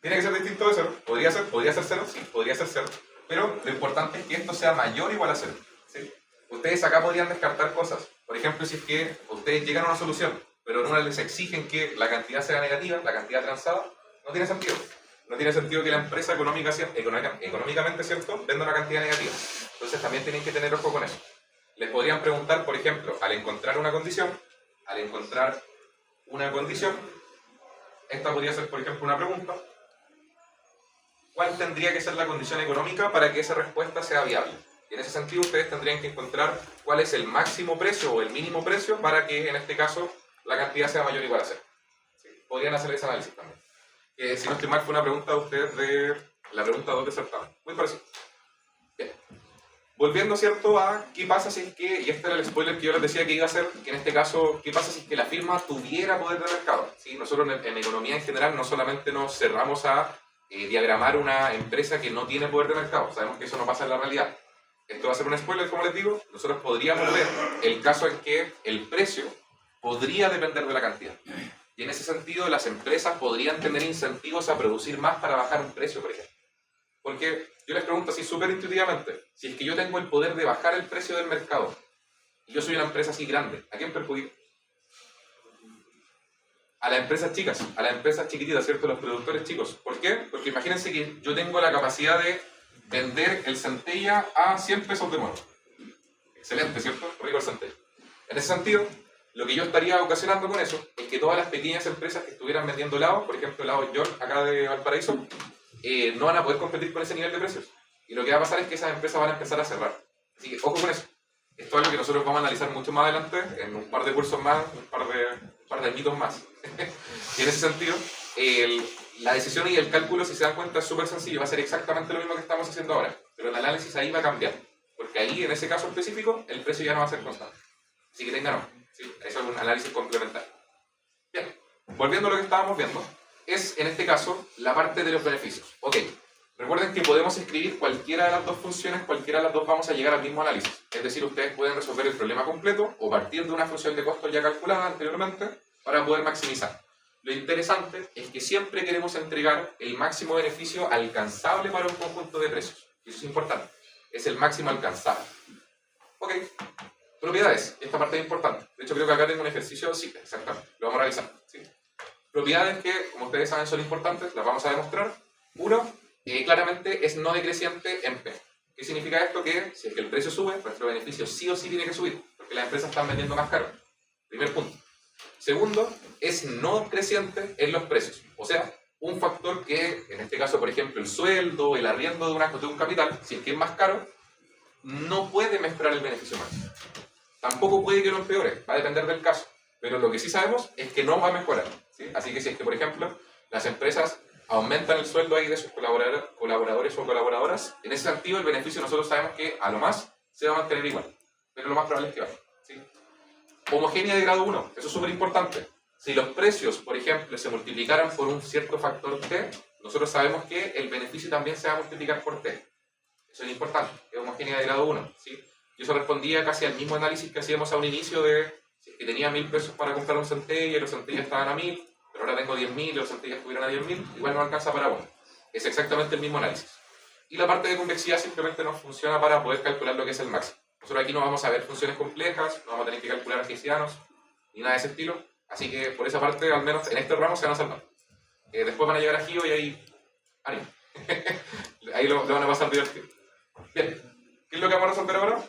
[SPEAKER 1] ¿Tiene que ser distinto de 0? ¿Podría ser 0? Sí, podría ser 0. Pero lo importante es que esto sea mayor o igual a 0. ¿Sí? Ustedes acá podrían descartar cosas. Por ejemplo, si es que ustedes llegan a una solución, pero en una les exigen que la cantidad sea negativa, la cantidad transada, no tiene sentido. No tiene sentido que la empresa económicamente, ¿cierto?, venda una cantidad negativa. Entonces también tienen que tener ojo con eso. Les podrían preguntar, por ejemplo, al encontrar una condición, esta podría ser, por ejemplo, una pregunta: ¿cuál tendría que ser la condición económica para que esa respuesta sea viable? Y en ese sentido ustedes tendrían que encontrar cuál es el máximo precio o el mínimo precio para que en este caso la cantidad sea mayor o igual a 0. ¿Sí? Podrían hacer ese análisis también. Si no estoy mal, fue una pregunta de ustedes de la pregunta 2 de certamen. Muy parecido. Bien. Volviendo, ¿cierto?, a qué pasa si es que, y este era el spoiler que yo les decía que iba a hacer, que en este caso, ¿qué pasa si es que la firma tuviera poder de mercado? ¿Sí? Nosotros en economía en general no solamente nos cerramos a diagramar una empresa que no tiene poder de mercado, sabemos que eso no pasa en la realidad. Esto va a ser un spoiler, como les digo. Nosotros podríamos ver el caso en que el precio podría depender de la cantidad. Y en ese sentido, las empresas podrían tener incentivos a producir más para bajar un precio, por ejemplo. Porque yo les pregunto así súper intuitivamente, si es que yo tengo el poder de bajar el precio del mercado, y yo soy una empresa así grande, ¿a quién perjudico? A las empresas chicas, a las empresas chiquititas, ¿cierto? Los productores chicos. ¿Por qué? Porque imagínense que yo tengo la capacidad de vender el centella a 100 pesos de mono. Excelente, ¿cierto? Rico el centella. En ese sentido, lo que yo estaría ocasionando con eso es que todas las pequeñas empresas que estuvieran vendiendo helados, por ejemplo helado York acá de Valparaíso, no van a poder competir con ese nivel de precios. Y lo que va a pasar es que esas empresas van a empezar a cerrar. Así que ojo con eso. Esto es algo que nosotros vamos a analizar mucho más adelante, en un par de cursos más, un par de mitos más. Y en ese sentido, la decisión y el cálculo, si se dan cuenta, es súper sencillo. Va a ser exactamente lo mismo que estamos haciendo ahora. Pero el análisis ahí va a cambiar. Porque ahí, en ese caso específico, el precio ya no va a ser constante. Así que tengan, ¿sí? Eso es un análisis complementario. Bien, volviendo a lo que estábamos viendo, es en este caso la parte de los beneficios. Ok, recuerden que podemos escribir cualquiera de las dos funciones, cualquiera de las dos vamos a llegar al mismo análisis. Es decir, ustedes pueden resolver el problema completo o partir de una función de costos ya calculada anteriormente para poder maximizar. Lo interesante es que siempre queremos entregar el máximo beneficio alcanzable para un conjunto de precios. Y eso es importante. Es el máximo alcanzable. Ok. Propiedades. Esta parte es importante. De hecho, creo que acá tengo un ejercicio. Sí, exactamente. Lo vamos a realizar. ¿Sí? Propiedades que, como ustedes saben, son importantes. Las vamos a demostrar. Uno, claramente es no decreciente en P. ¿Qué significa esto? Que si es que el precio sube, nuestro beneficio sí o sí tiene que subir. Porque las empresas están vendiendo más caro. Primer punto. Segundo, es no creciente en los precios. O sea, un factor que, en este caso, por ejemplo, el sueldo, el arriendo de un capital, si es que es más caro, no puede mejorar el beneficio máximo. Tampoco puede que lo empeore, va a depender del caso. Pero lo que sí sabemos es que no va a mejorar. ¿Sí? Así que si es que, por ejemplo, las empresas aumentan el sueldo ahí de sus colaboradores o colaboradoras, en ese sentido el beneficio nosotros sabemos que a lo más se va a mantener igual. Pero lo más probable es que baje. ¿Sí? Homogénea de grado 1, eso es súper importante. Si los precios, por ejemplo, se multiplicaran por un cierto factor T, nosotros sabemos que el beneficio también se va a multiplicar por T. Eso es importante, es homogénea de grado 1. ¿Sí? Y eso respondía casi al mismo análisis que hacíamos a un inicio de si es que tenía 1000 pesos para comprar un centella y los centellas estaban a 1000, pero ahora tengo 10.000 y los centellas estuvieran a 10.000, igual no alcanza para uno. Es exactamente el mismo análisis. Y la parte de convexidad simplemente nos funciona para poder calcular lo que es el máximo. Nosotros aquí no vamos a ver funciones complejas, no vamos a tener que calcular artesianos, ni nada de ese estilo. Así que por esa parte, al menos en este ramo, se van a salvar. Después van a llegar a Gio y ahí... ánimo. Ahí lo van a pasar divertido. Bien, ¿qué es lo que vamos a resolver ahora?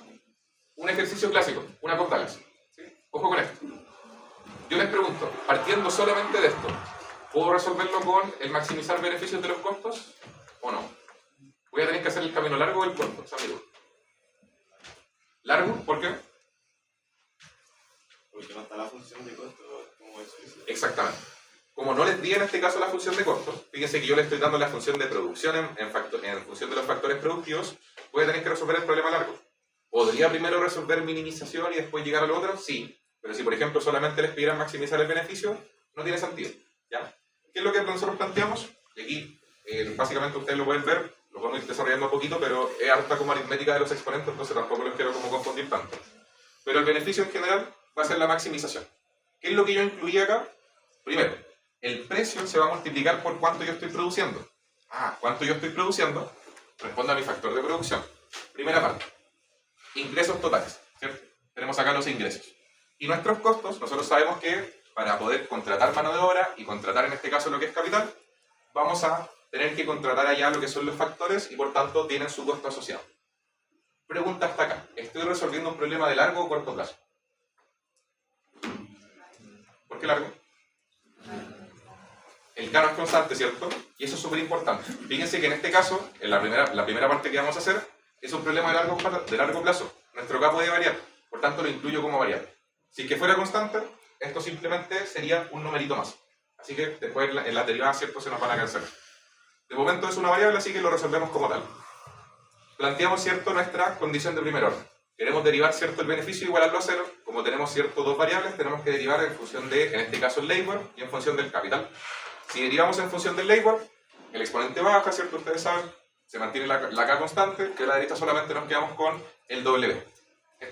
[SPEAKER 1] Un ejercicio clásico, una postales. ¿Sí? Ojo con esto. Yo les pregunto, partiendo solamente de esto, ¿puedo resolverlo con el maximizar beneficios de los costos o no? Voy a tener que hacer el camino largo o el corto, esa es mi duda. ¿Largo? ¿Por qué?
[SPEAKER 2] Porque no está la función de costo como explícita.
[SPEAKER 1] Exactamente. Como no les di en este caso la función de costos, fíjense que yo le estoy dando la función de producción en función de los factores productivos, voy a tener que resolver el problema largo. ¿Podría primero resolver minimización y después llegar al otro? Sí. Pero si, por ejemplo, solamente les pidieran maximizar el beneficio, no tiene sentido. ¿Ya? ¿Qué es lo que nosotros planteamos? Y aquí, básicamente, ustedes lo pueden ver, lo podemos ir desarrollando un poquito, pero es harta como aritmética de los exponentes, entonces tampoco los quiero como confundir tanto. Pero el beneficio en general va a ser la maximización. ¿Qué es lo que yo incluí acá? Primero, el precio se va a multiplicar por cuánto yo estoy produciendo. ¿Cuánto yo estoy produciendo? Responde a mi factor de producción. Primera parte. Ingresos totales, ¿cierto? Tenemos acá los ingresos. Y nuestros costos, nosotros sabemos que para poder contratar mano de obra y contratar en este caso lo que es capital, vamos a tener que contratar allá lo que son los factores y por tanto tienen su costo asociado. Pregunta hasta acá. ¿Estoy resolviendo un problema de largo o corto plazo? ¿Por qué largo? El K no es constante, ¿cierto? Y eso es súper importante. Fíjense que en este caso, en la primera parte que vamos a hacer, es un problema de largo plazo. Nuestro K puede variar, por tanto lo incluyo como variable. Si es que fuera constante, esto simplemente sería un numerito más. Así que después en la derivada, ¿cierto?, se nos van a cancelar. De momento es una variable, así que lo resolvemos como tal. Planteamos, ¿cierto?, nuestra condición de primer orden. Queremos derivar, ¿cierto?, el beneficio igualarlo a cero. Como tenemos, ¿cierto?, dos variables, tenemos que derivar en función de, en este caso, el labor y en función del capital. Si derivamos en función del labor, el exponente baja, ¿cierto?, ustedes saben, se mantiene la K constante, que a la derecha solamente nos quedamos con el W.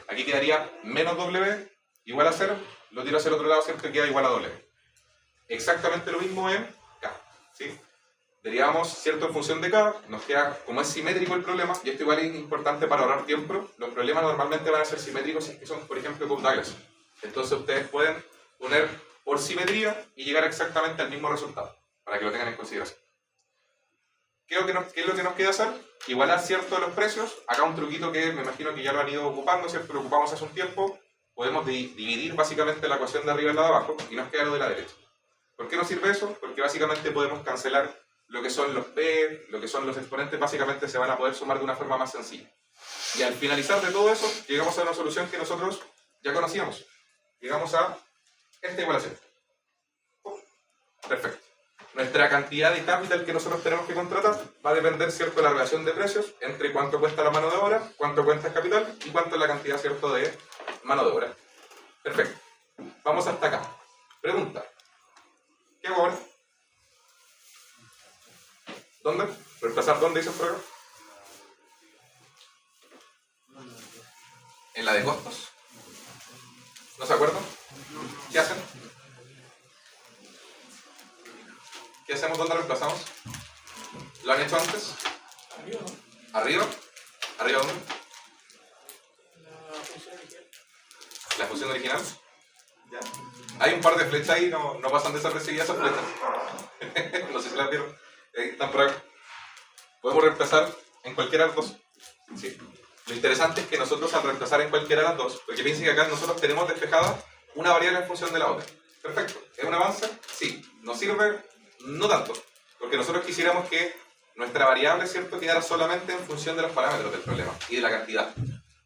[SPEAKER 1] Aquí quedaría menos W igual a 0, lo tiro hacia el otro lado, ¿cierto?, y queda igual a W. Exactamente lo mismo en K, ¿sí? Derivamos, ¿cierto?, en función de K, nos queda, como es simétrico el problema, y esto igual es importante para ahorrar tiempo, los problemas normalmente van a ser simétricos si es que son, por ejemplo, Cobb-Douglas. Entonces ustedes pueden poner por simetría y llegar exactamente al mismo resultado, para que lo tengan en consideración. ¿Qué es lo que nos queda hacer? Igualar, ¿cierto?, los precios. Acá un truquito que me imagino que ya lo han ido ocupando, ¿cierto?, lo ocupamos hace un tiempo. Podemos dividir básicamente la ecuación de arriba y la de abajo, y nos queda lo de la derecha. ¿Por qué nos sirve eso? Porque básicamente podemos cancelar lo que son los P, lo que son los exponentes, básicamente se van a poder sumar de una forma más sencilla. Y al finalizar de todo eso, llegamos a una solución que nosotros ya conocíamos. Llegamos a esta igualación. Perfecto. Nuestra cantidad de capital que nosotros tenemos que contratar va a depender, ¿cierto?, de la relación de precios entre cuánto cuesta la mano de obra, cuánto cuesta el capital y cuánto es la cantidad, ¿cierto?, de mano de obra. Perfecto. Vamos hasta acá. Pregunta. ¿Qué hago ahora? ¿Dónde? ¿Reemplazar dónde dice el programa? ¿En la de costos? ¿No se acuerdan? ¿Qué hacen? ¿Qué hacemos? ¿Dónde reemplazamos? ¿Lo han hecho antes?
[SPEAKER 4] Arriba, ¿no?
[SPEAKER 1] ¿Arriba? ¿Arriba dónde?
[SPEAKER 4] La función original.
[SPEAKER 1] ¿La función original? ¿Ya? Hay un par de flechas ahí, no pasan desapercibidas esas flechas. No sé si las vieron. Están por acá. Podemos reemplazar en cualquiera de las dos. ¿Sí? Lo interesante es que nosotros al reemplazar en cualquiera de las dos, porque piensen que acá nosotros tenemos despejada una variable en función de la otra. Perfecto. ¿Es un avance? Sí. ¿Nos sirve? No tanto. Porque nosotros quisiéramos que nuestra variable, ¿cierto?, quedara solamente en función de los parámetros del problema y de la cantidad.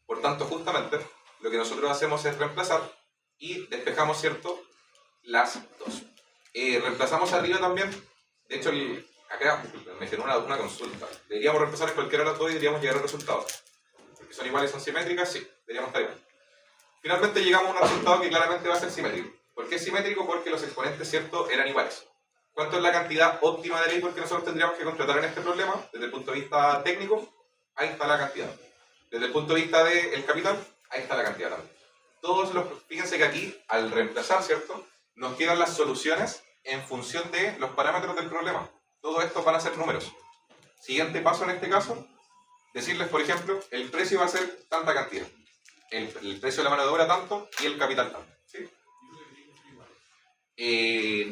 [SPEAKER 1] Por tanto, justamente, lo que nosotros hacemos es reemplazar y despejamos, ¿cierto?, las dos. Reemplazamos arriba también. De hecho, acá me generó una consulta. ¿Deberíamos reemplazar en cualquiera de las dos y deberíamos llegar al resultado? Porque son iguales, son simétricas, sí, deberíamos estar igual. Finalmente llegamos a un resultado que claramente va a ser simétrico. ¿Por qué es simétrico? Porque los exponentes, ¿cierto?, eran iguales. ¿Cuánto es la cantidad óptima de labor que nosotros tendríamos que contratar en este problema? Desde el punto de vista técnico, ahí está la cantidad. Desde el punto de vista del capital, ahí está la cantidad también. Fíjense que aquí, al reemplazar, ¿cierto?, nos quedan las soluciones en función de los parámetros del problema. Todos estos van a ser números. Siguiente paso en este caso, decirles, por ejemplo, el precio va a ser tanta cantidad. El precio de la mano de obra tanto y el capital tanto. ¿Sí?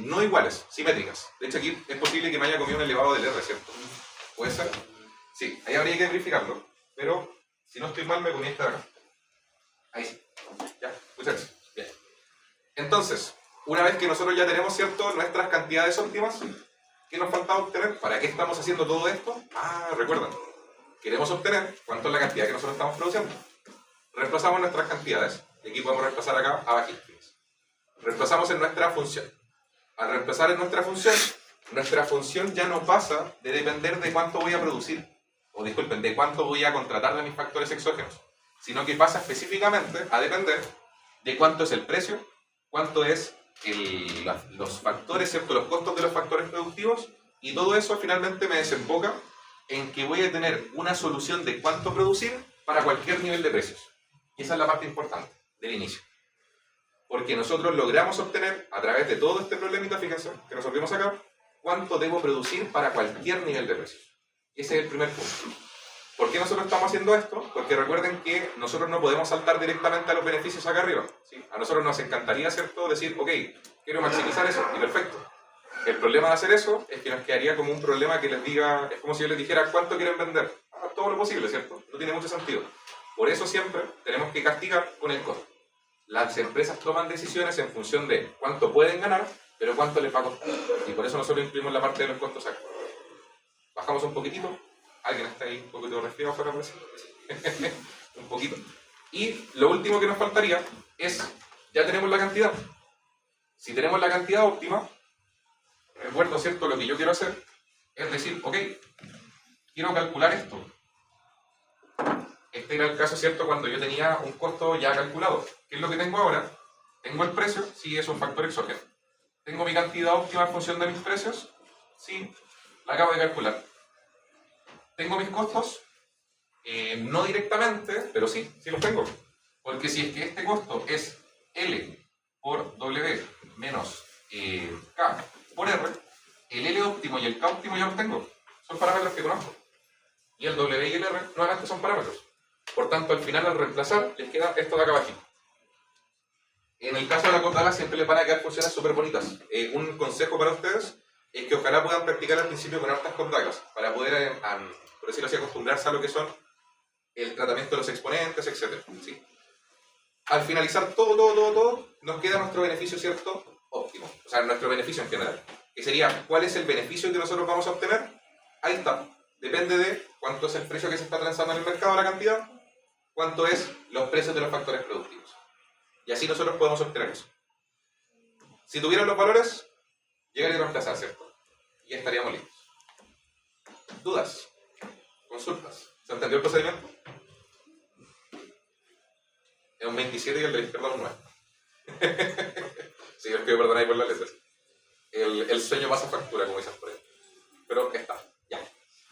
[SPEAKER 1] No iguales, simétricas. De hecho, aquí es posible que me haya comido un elevado del R, ¿cierto? ¿Puede ser? Sí, ahí habría que verificarlo. Pero, si no estoy mal, me comí esta de acá. Ahí sí. Ya, muchas gracias. Bien. Entonces, una vez que nosotros ya tenemos, ¿cierto?, nuestras cantidades óptimas, ¿qué nos falta obtener? ¿Para qué estamos haciendo todo esto? Recuerden, queremos obtener cuánto es la cantidad que nosotros estamos produciendo. Reemplazamos nuestras cantidades. Y aquí podemos reemplazar acá abajito. Reemplazamos en nuestra función. Al reemplazar en nuestra función ya no pasa de depender de cuánto voy a producir, o disculpen, de cuánto voy a contratar de mis factores exógenos, sino que pasa específicamente a depender de cuánto es el precio, cuánto es los factores, ¿cierto?, los costos de los factores productivos, y todo eso finalmente me desemboca en que voy a tener una solución de cuánto producir para cualquier nivel de precios. Y esa es la parte importante del inicio. Porque nosotros logramos obtener, a través de todo este problemita, fíjense, que resolvimos acá, cuánto debo producir para cualquier nivel de precio. Ese es el primer punto. ¿Por qué nosotros estamos haciendo esto? Porque recuerden que nosotros no podemos saltar directamente a los beneficios acá arriba, ¿sí? A nosotros nos encantaría, ¿cierto?, decir, ok, quiero maximizar eso, y perfecto. El problema de hacer eso es que nos quedaría como un problema que les diga, es como si yo les dijera cuánto quieren vender. Todo lo posible, ¿cierto? No tiene mucho sentido. Por eso siempre tenemos que castigar con el costo. Las empresas toman decisiones en función de cuánto pueden ganar, pero cuánto les va a costar. Y por eso nosotros incluimos la parte de los costos acá. Bajamos un poquitito. ¿Alguien está ahí un poquito resfriado fuera? Un poquito. Y lo último que nos faltaría es, ya tenemos la cantidad. Si tenemos la cantidad óptima, recuerdo, ¿cierto? Lo que yo quiero hacer es decir, ok, quiero calcular esto. Este era el caso, ¿cierto?, cuando yo tenía un costo ya calculado. ¿Qué es lo que tengo ahora? Tengo el precio, sí, es un factor exógeno. Tengo mi cantidad óptima en función de mis precios, sí, la acabo de calcular. Tengo mis costos, no directamente, pero sí, sí los tengo. Porque si es que este costo es L por W menos K por R, el L óptimo y el K óptimo ya los tengo. Son parámetros que conozco. Y el W y el R nuevamente son parámetros. Por tanto, al final, al reemplazar, les queda esto de acá abajo. En el caso de la cordala siempre les van a quedar funciones súper bonitas. Un consejo para ustedes es que ojalá puedan practicar al principio con hartas cordalas para poder, por decirlo así, acostumbrarse a lo que son el tratamiento de los exponentes, etc. ¿Sí? Al finalizar todo, nos queda nuestro beneficio, ¿cierto?, óptimo. O sea, nuestro beneficio en general. Que sería, ¿cuál es el beneficio que nosotros vamos a obtener? Ahí está. Depende de cuánto es el precio que se está transando en el mercado, la cantidad, cuánto es los precios de los factores productivos. Y así nosotros podemos obtener eso. Si tuvieran los valores, llegaría a reemplazar, ¿cierto? Y ya estaríamos listos. ¿Dudas? ¿Consultas? ¿Se entendió el procedimiento? Es un 27 y el de la izquierda un 9. Sí, os pido perdón ahí por las letras. El sueño pasa factura, como dicen por ahí. Pero está, ya.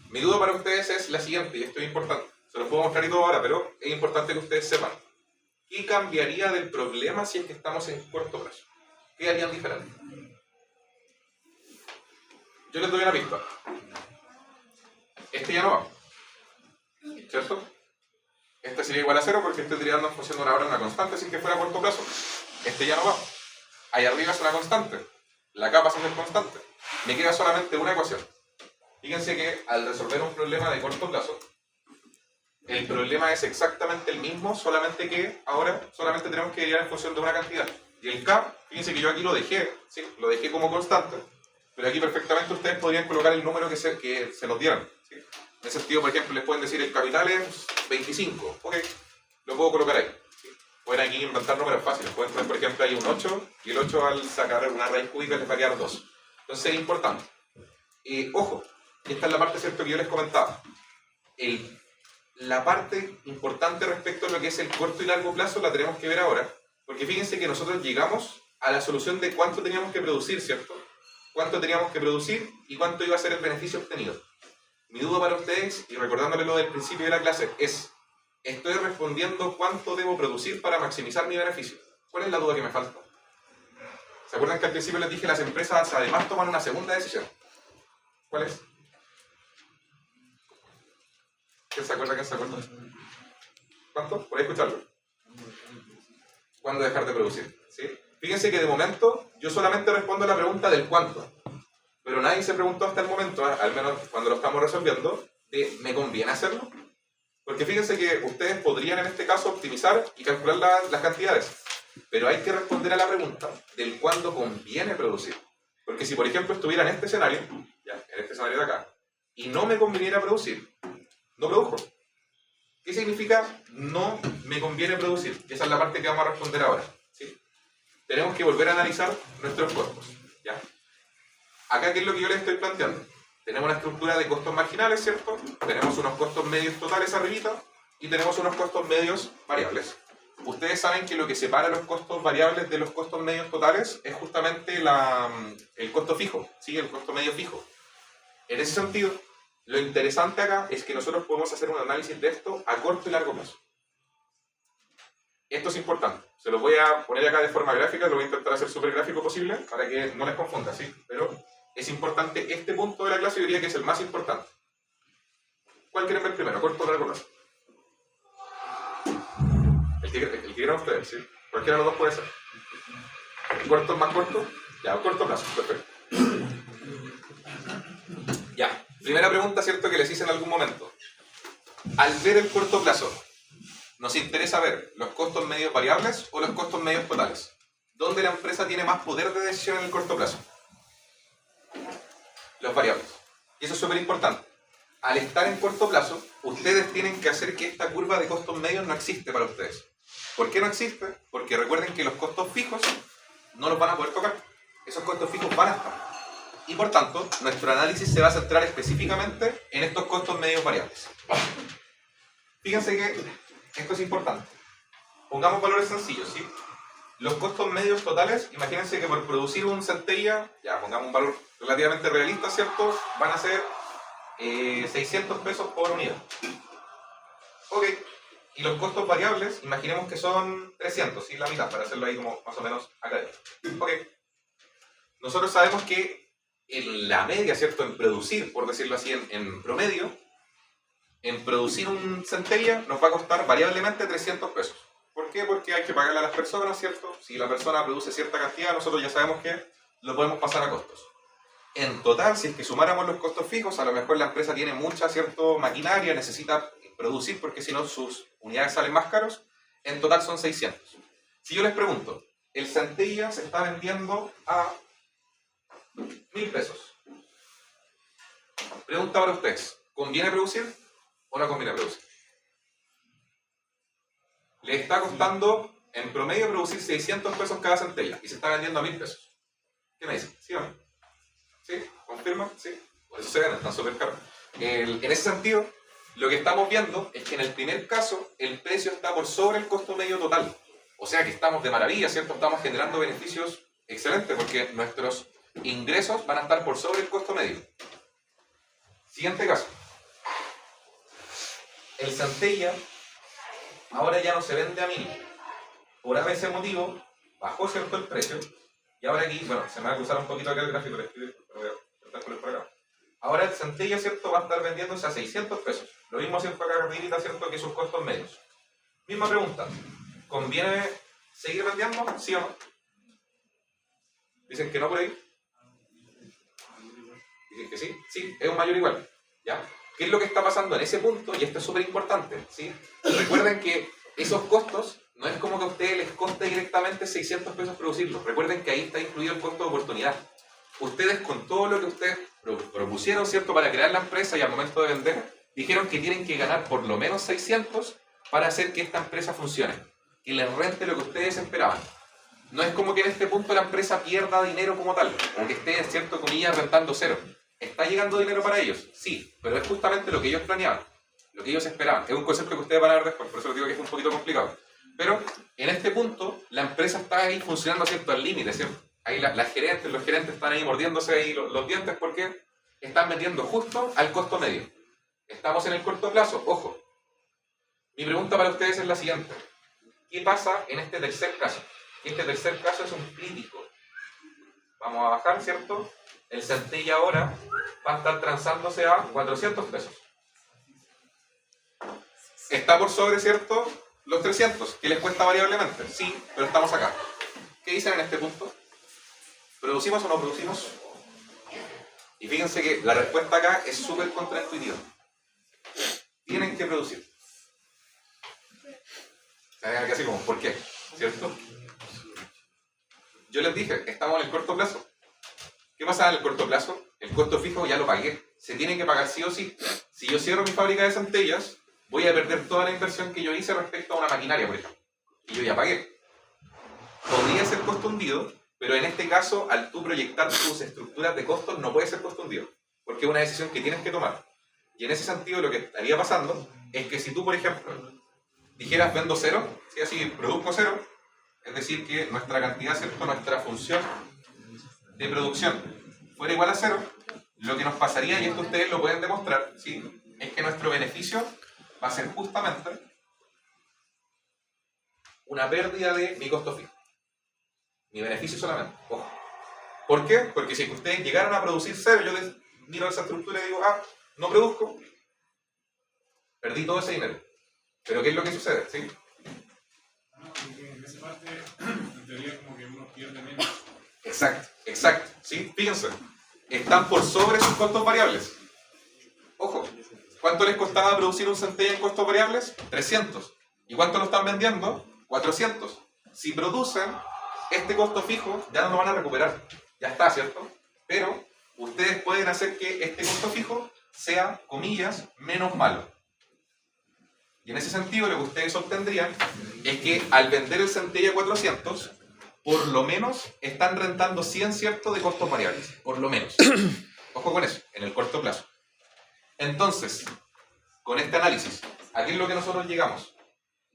[SPEAKER 1] Mi duda para ustedes es la siguiente, y esto es importante. Se los puedo mostrar y todo ahora, pero es importante que ustedes sepan. ¿Qué cambiaría del problema si es que estamos en corto plazo? ¿Qué harían diferente? Yo les doy una pista. Este ya no va. ¿Cierto? Este sería igual a 0 porque estoy tirando en función de una hora una constante sin que fuera a corto plazo. Este ya no va. Ahí arriba es una constante. La K pasa a ser constante. Me queda solamente una ecuación. Fíjense que al resolver un problema de corto plazo, el problema es exactamente el mismo, solamente que ahora solamente tenemos que derivar en función de una cantidad. Y el K, fíjense que yo aquí lo dejé, ¿sí? Lo dejé como constante, pero aquí perfectamente ustedes podrían colocar el número que se nos dieran, ¿sí? En ese sentido, por ejemplo, les pueden decir el capital es 25, ok, lo puedo colocar ahí. ¿Sí? Pueden aquí inventar números fáciles, pueden poner, por ejemplo, ahí un 8, y el 8 al sacar una raíz cúbica les va a quedar 2. Entonces es importante. Ojo, y esta es la parte, ¿cierto?, que yo les comentaba. La parte importante respecto a lo que es el corto y largo plazo la tenemos que ver ahora, porque fíjense que nosotros llegamos a la solución de cuánto teníamos que producir, ¿cierto? Cuánto teníamos que producir y cuánto iba a ser el beneficio obtenido. Mi duda para ustedes, y recordándole lo del principio de la clase, es, estoy respondiendo cuánto debo producir para maximizar mi beneficio. ¿Cuál es la duda que me falta? ¿Se acuerdan que al principio les dije las empresas además toman una segunda decisión? ¿Cuál es? ¿Quién se acuerda? ¿Quién se acuerda? ¿Cuánto? Por ahí escucharlo. ¿Cuándo dejar de producir? ¿Sí? Fíjense que de momento yo solamente respondo a la pregunta del cuánto. Pero nadie se preguntó hasta el momento, al menos cuando lo estamos resolviendo, de ¿me conviene hacerlo? Porque fíjense que ustedes podrían en este caso optimizar y calcular las cantidades. Pero hay que responder a la pregunta del cuándo conviene producir. Porque si por ejemplo estuviera en este escenario, ya, en este escenario de acá, y no me conviniera producir, no produjo. ¿Qué significa no me conviene producir? Esa es la parte que vamos a responder ahora, ¿sí? Tenemos que volver a analizar nuestros costos, ¿ya? Acá, ¿qué es lo que yo les estoy planteando? Tenemos una estructura de costos marginales, ¿cierto? Tenemos unos costos medios totales arribita y tenemos unos costos medios variables. Ustedes saben que lo que separa los costos variables de los costos medios totales es justamente el costo fijo, ¿sí? El costo medio fijo. En ese sentido, lo interesante acá es que nosotros podemos hacer un análisis de esto a corto y largo plazo. Esto es importante. Se los voy a poner acá de forma gráfica, lo voy a intentar hacer súper gráfico posible para que no les confunda, ¿sí? Pero es importante este punto de la clase, yo diría que es el más importante. ¿Cuál quieren ver primero? ¿Corto o largo plazo? El que quieran ustedes, ¿sí? Cualquiera de los dos puede ser. ¿El corto es más corto? Ya, corto plazo, perfecto. Ya, primera pregunta, ¿cierto? Que les hice en algún momento. Al ver el corto plazo, ¿nos interesa ver los costos medios variables o los costos medios totales? ¿Dónde la empresa tiene más poder de decisión en el corto plazo? Los variables. Y eso es súper importante. Al estar en corto plazo, ustedes tienen que hacer que esta curva de costos medios no existe para ustedes. ¿Por qué no existe? Porque recuerden que los costos fijos no los van a poder tocar. Esos costos fijos van a estar. Y por tanto, nuestro análisis se va a centrar específicamente en estos costos medios variables. Fíjense que esto es importante. Pongamos valores sencillos, ¿sí? Los costos medios totales, imagínense que por producir un centella, ya pongamos un valor relativamente realista, ¿cierto? Van a ser 600 pesos por unidad. Ok. Y los costos variables, imaginemos que son 300, ¿sí? La mitad, para hacerlo ahí como más o menos académico. Ok. Nosotros sabemos que en la media, ¿cierto? En producir, por decirlo así, en promedio, en producir un centella nos va a costar variablemente 300 pesos. ¿Por qué? Porque hay que pagarle a las personas, ¿cierto? Si la persona produce cierta cantidad, nosotros ya sabemos que lo podemos pasar a costos. En total, si es que sumáramos los costos fijos, a lo mejor la empresa tiene mucha, ¿cierto? Maquinaria, necesita producir porque si no sus unidades salen más caros. En total son 600. Si yo les pregunto, el centella se está vendiendo a 1000 pesos. Pregunta para ustedes, ¿conviene producir o no conviene producir? Le está costando en promedio producir 600 pesos cada centella y se está vendiendo a 1000 pesos. ¿Qué me dicen? ¿Sí o no? ¿Sí? ¿Confirma? ¿Sí? Por eso se venden, están súper caros. En ese sentido, lo que estamos viendo es que en el primer caso el precio está por sobre el costo medio total. O sea que estamos de maravilla, ¿cierto? Estamos generando beneficios excelentes porque nuestros ingresos van a estar por sobre el costo medio. Siguiente caso. El centella ahora ya no se vende a 1000. Por ese motivo, bajó, ¿cierto?, el precio. Y ahora aquí, bueno, se me va a cruzar un poquito acá el gráfico, pero voy a cortar por acá. Ahora el centella, ¿cierto?, va a estar vendiéndose a 600 pesos. Lo mismo siempre acá arriba, ¿cierto?, que sus costos medios. Misma pregunta. ¿Conviene seguir vendiendo? ¿Sí o no? Dicen que no por ahí. Dicen que sí. Sí, es un mayor igual. ¿Ya? ¿Qué es lo que está pasando en ese punto? Y esto es súper importante, ¿sí? Recuerden que esos costos no es como que a ustedes les coste directamente 600 pesos producirlos. Recuerden que ahí está incluido el costo de oportunidad. Ustedes con todo lo que ustedes propusieron, ¿cierto?, para crear la empresa y al momento de vender, dijeron que tienen que ganar por lo menos 600 para hacer que esta empresa funcione, que les rente lo que ustedes esperaban. No es como que en este punto la empresa pierda dinero como tal, o que esté, en cierto comillas, rentando cero. ¿Está llegando dinero para ellos? Sí, pero es justamente lo que ellos planeaban, lo que ellos esperaban. Es un concepto que ustedes van a ver después, por eso les digo que es un poquito complicado. Pero en este punto, la empresa está ahí funcionando, ¿cierto?, al límite, ¿cierto? Ahí los gerentes están ahí mordiéndose ahí los dientes porque están vendiendo justo al costo medio. Estamos en el corto plazo, ojo. Mi pregunta para ustedes es la siguiente. ¿Qué pasa en este tercer caso? Este tercer caso es un crítico. Vamos a bajar, ¿cierto? El centella ahora va a estar transándose a 400 pesos. Está por sobre, ¿cierto?, los 300, que les cuesta variablemente. Sí, pero estamos acá. ¿Qué dicen en este punto? ¿Producimos o no producimos? Y fíjense que la respuesta acá es súper contraintuitiva. Tienen que producir. Se ven aquí así como, ¿por qué? ¿Cierto? Yo les dije, estamos en el corto plazo. ¿Qué pasa en el corto plazo? El costo fijo ya lo pagué. Se tiene que pagar sí o sí. Si yo cierro mi fábrica de centellas, voy a perder toda la inversión que yo hice respecto a una maquinaria, por ejemplo. Y yo ya pagué. Podría ser costo hundido, pero en este caso, al tú proyectar tus estructuras de costos, no puede ser costo hundido. Porque es una decisión que tienes que tomar. Y en ese sentido, lo que estaría pasando es que si tú, por ejemplo, dijeras vendo cero, ¿sí?, así produzco cero, es decir, que nuestra cantidad, ¿cierto?, nuestra función de producción fuera igual a cero, lo que nos pasaría, y esto ustedes lo pueden demostrar, ¿sí?, es que nuestro beneficio va a ser justamente una pérdida de mi costo fijo. Mi beneficio solamente. Ojo. ¿Por qué? Porque si ustedes llegaran a producir cero, yo les miro esa estructura y digo, no produzco, perdí todo ese dinero. Pero ¿qué es lo que sucede? ¿Sí?
[SPEAKER 5] Porque en esa parte, en teoría, como que uno pierde menos.
[SPEAKER 1] Exacto. ¿Sí? Fíjense. Están por sobre sus costos variables. Ojo. ¿Cuánto les costaba producir un centella en costos variables? 300. ¿Y cuánto lo están vendiendo? 400. Si producen, este costo fijo ya no lo van a recuperar. Ya está, ¿cierto? Pero ustedes pueden hacer que este costo fijo sea, comillas, menos malo. Y en ese sentido lo que ustedes obtendrían es que al vender el centella 400, por lo menos están rentando 100, ¿cierto?, de costos variables. Por lo menos. Ojo con eso, en el corto plazo. Entonces, con este análisis, ¿a qué es lo que nosotros llegamos?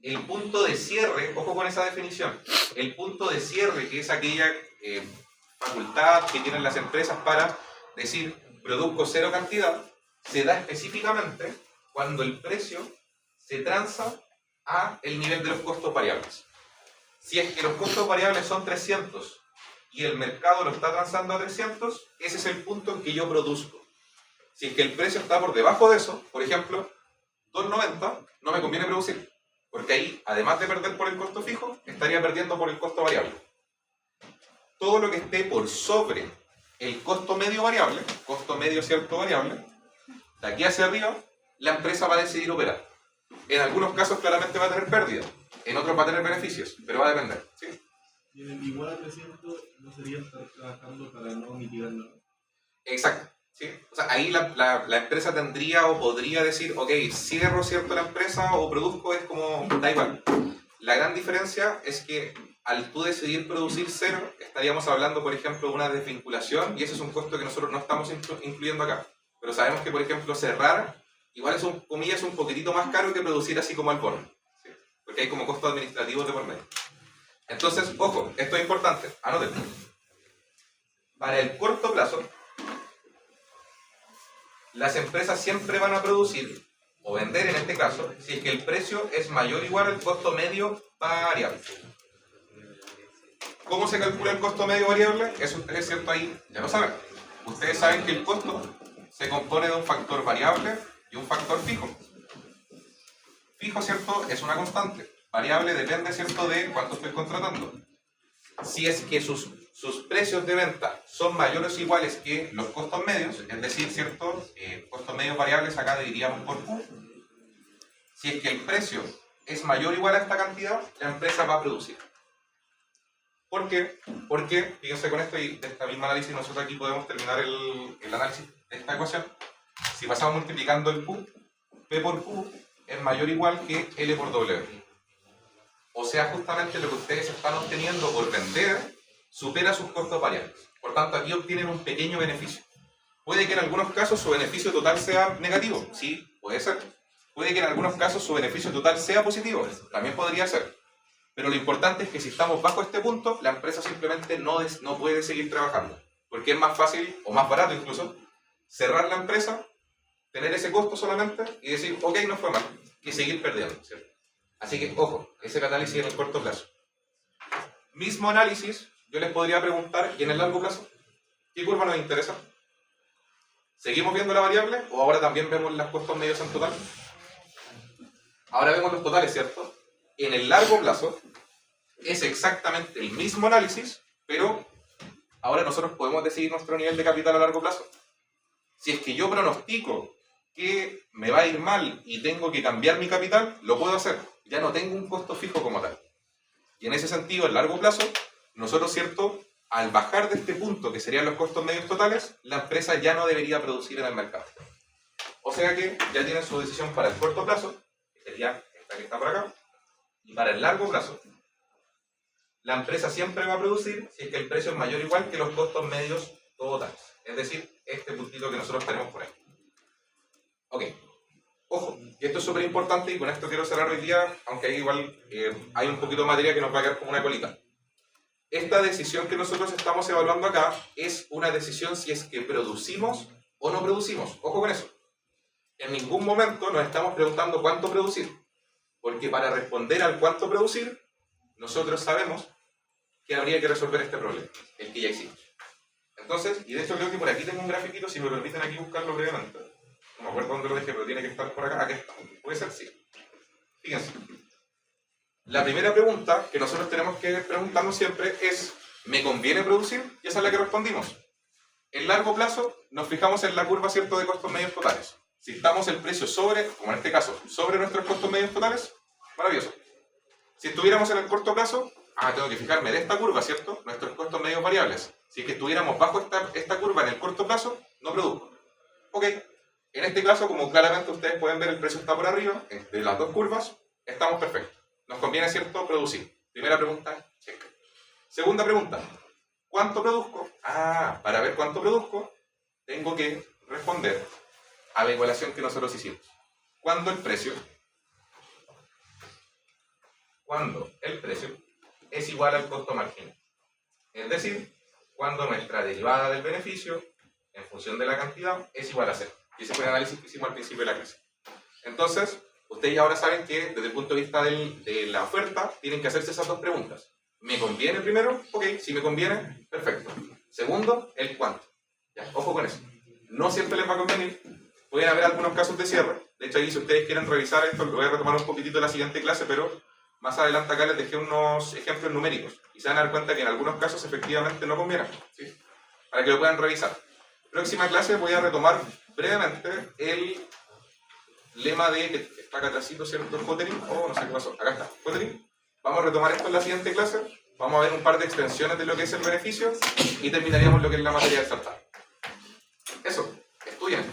[SPEAKER 1] El punto de cierre, ojo con esa definición, el punto de cierre, que es aquella facultad que tienen las empresas para decir produzco cero cantidad, se da específicamente cuando el precio se transa a el nivel de los costos variables. Si es que los costos variables son 300 y el mercado lo está transando a 300, ese es el punto en que yo produzco. Si es que el precio está por debajo de eso, por ejemplo, 2.90, no me conviene producir, porque ahí, además de perder por el costo fijo, estaría perdiendo por el costo variable. Todo lo que esté por sobre el costo medio variable, costo medio cierto variable, de aquí hacia arriba, la empresa va a decidir operar. En algunos casos claramente va a tener pérdida, en otros va a tener beneficios, pero va a depender. ¿Sí?
[SPEAKER 2] Y en el igual a 300 no sería estar trabajando para no mitigarlo.
[SPEAKER 1] Exacto. ¿Sí? O sea, ahí la empresa tendría o podría decir, ok, cierro, ¿cierto?, la empresa o produzco, es como, da igual. La gran diferencia es que al tú decidir producir cero, estaríamos hablando, por ejemplo, de una desvinculación, y ese es un costo que nosotros no estamos incluyendo acá. Pero sabemos que, por ejemplo, cerrar, igual es comillas, un poquitito más caro que producir así como al bono. ¿Sí? Porque hay como costos administrativos de por medio. Entonces, ojo, esto es importante, anoten. Para el corto plazo, las empresas siempre van a producir, o vender en este caso, si es que el precio es mayor o igual al costo medio variable. ¿Cómo se calcula el costo medio variable? Eso ustedes, ¿cierto?, ahí ya lo saben. Ustedes saben que el costo se compone de un factor variable y un factor fijo. Fijo, ¿cierto?, es una constante. Variable depende, ¿cierto?, de cuánto estoy contratando. Si es que sus precios de venta son mayores o iguales que los costos medios, es decir, ¿cierto?, costos medios variables acá dividiríamos por Q. Si es que el precio es mayor o igual a esta cantidad, la empresa va a producir. ¿Por qué? Porque, fíjense con esto y de esta misma análisis, nosotros aquí podemos terminar el análisis de esta ecuación. Si pasamos multiplicando el Q, P por Q es mayor o igual que L por W. O sea, justamente lo que ustedes están obteniendo por vender supera sus costos variables. Por tanto, aquí obtienen un pequeño beneficio. Puede que en algunos casos su beneficio total sea negativo. Sí, puede ser. Puede que en algunos casos su beneficio total sea positivo. También podría ser. Pero lo importante es que si estamos bajo este punto, la empresa simplemente no puede seguir trabajando. Porque es más fácil, o más barato incluso, cerrar la empresa, tener ese costo solamente y decir, ok, no fue mal, y seguir perdiendo, ¿cierto? Así que, ojo, ese es el análisis en el corto plazo. Mismo análisis, yo les podría preguntar, ¿y en el largo plazo? ¿Qué curva nos interesa? ¿Seguimos viendo la variable o ahora también vemos los costos medios en total? Ahora vemos los totales, ¿cierto? En el largo plazo es exactamente el mismo análisis, pero ahora nosotros podemos decidir nuestro nivel de capital a largo plazo. Si es que yo pronostico que me va a ir mal y tengo que cambiar mi capital, lo puedo hacer. Ya no tengo un costo fijo como tal. Y en ese sentido, a largo plazo, nosotros, ¿cierto?, al bajar de este punto, que serían los costos medios totales, la empresa ya no debería producir en el mercado. O sea que ya tienen su decisión para el corto plazo, que sería esta que está por acá, y para el largo plazo, la empresa siempre va a producir si es que el precio es mayor o igual que los costos medios totales. Es decir, este puntito que nosotros tenemos por ahí. Ok. Ojo, y esto es súper importante y con esto quiero cerrar hoy día, aunque ahí igual hay un poquito de materia que nos va a quedar como una colita. Esta decisión que nosotros estamos evaluando acá es una decisión si es que producimos o no producimos. Ojo con eso. En ningún momento nos estamos preguntando cuánto producir, porque para responder al cuánto producir, nosotros sabemos que habría que resolver este problema, el que ya hicimos. Entonces, y de hecho creo que por aquí tengo un grafiquito, si me permiten aquí buscarlo brevemente. No me acuerdo dónde lo dejé, pero tiene que estar por acá. Aquí está. ¿Puede ser? Sí. Fíjense. La primera pregunta que nosotros tenemos que preguntarnos siempre es, ¿me conviene producir? Y esa es la que respondimos. En largo plazo, nos fijamos en la curva, ¿cierto?, de costos medios totales. Si estamos el precio sobre, como en este caso, sobre nuestros costos medios totales, maravilloso. Si estuviéramos en el corto plazo, tengo que fijarme de esta curva, ¿cierto?, nuestros costos medios variables. Si es que estuviéramos bajo esta curva en el corto plazo, no produzco. Ok. En este caso, como claramente ustedes pueden ver, el precio está por arriba, de las dos curvas, estamos perfectos. Nos conviene, ¿cierto?, producir. Primera pregunta, check. Segunda pregunta, ¿cuánto produzco? Para ver cuánto produzco, tengo que responder a la igualación que nosotros hicimos. Cuando el precio es igual al costo marginal. Es decir, cuando nuestra derivada del beneficio, en función de la cantidad, es igual a cero. Y ese fue el análisis que hicimos al principio de la clase. Entonces, ustedes ahora saben que desde el punto de vista de la oferta, tienen que hacerse esas dos preguntas. ¿Me conviene primero? Ok, si me conviene, perfecto. Segundo, el cuánto. Ya, ojo con eso. No siempre les va a convenir. Pueden haber algunos casos de cierre. De hecho, ahí si ustedes quieren revisar esto, lo voy a retomar un poquitito en la siguiente clase, pero más adelante acá les dejé unos ejemplos numéricos. Y se van a dar cuenta que en algunos casos efectivamente no conviene. ¿Sí? Para que lo puedan revisar. Próxima clase voy a retomar brevemente el lema de, que está acá atrásito, ¿cierto? Hotelling, no sé qué pasó, acá está, Hotelling. Vamos a retomar esto en la siguiente clase, vamos a ver un par de extensiones de lo que es el beneficio y terminaríamos lo que es la materia del saltar. Eso, estudien.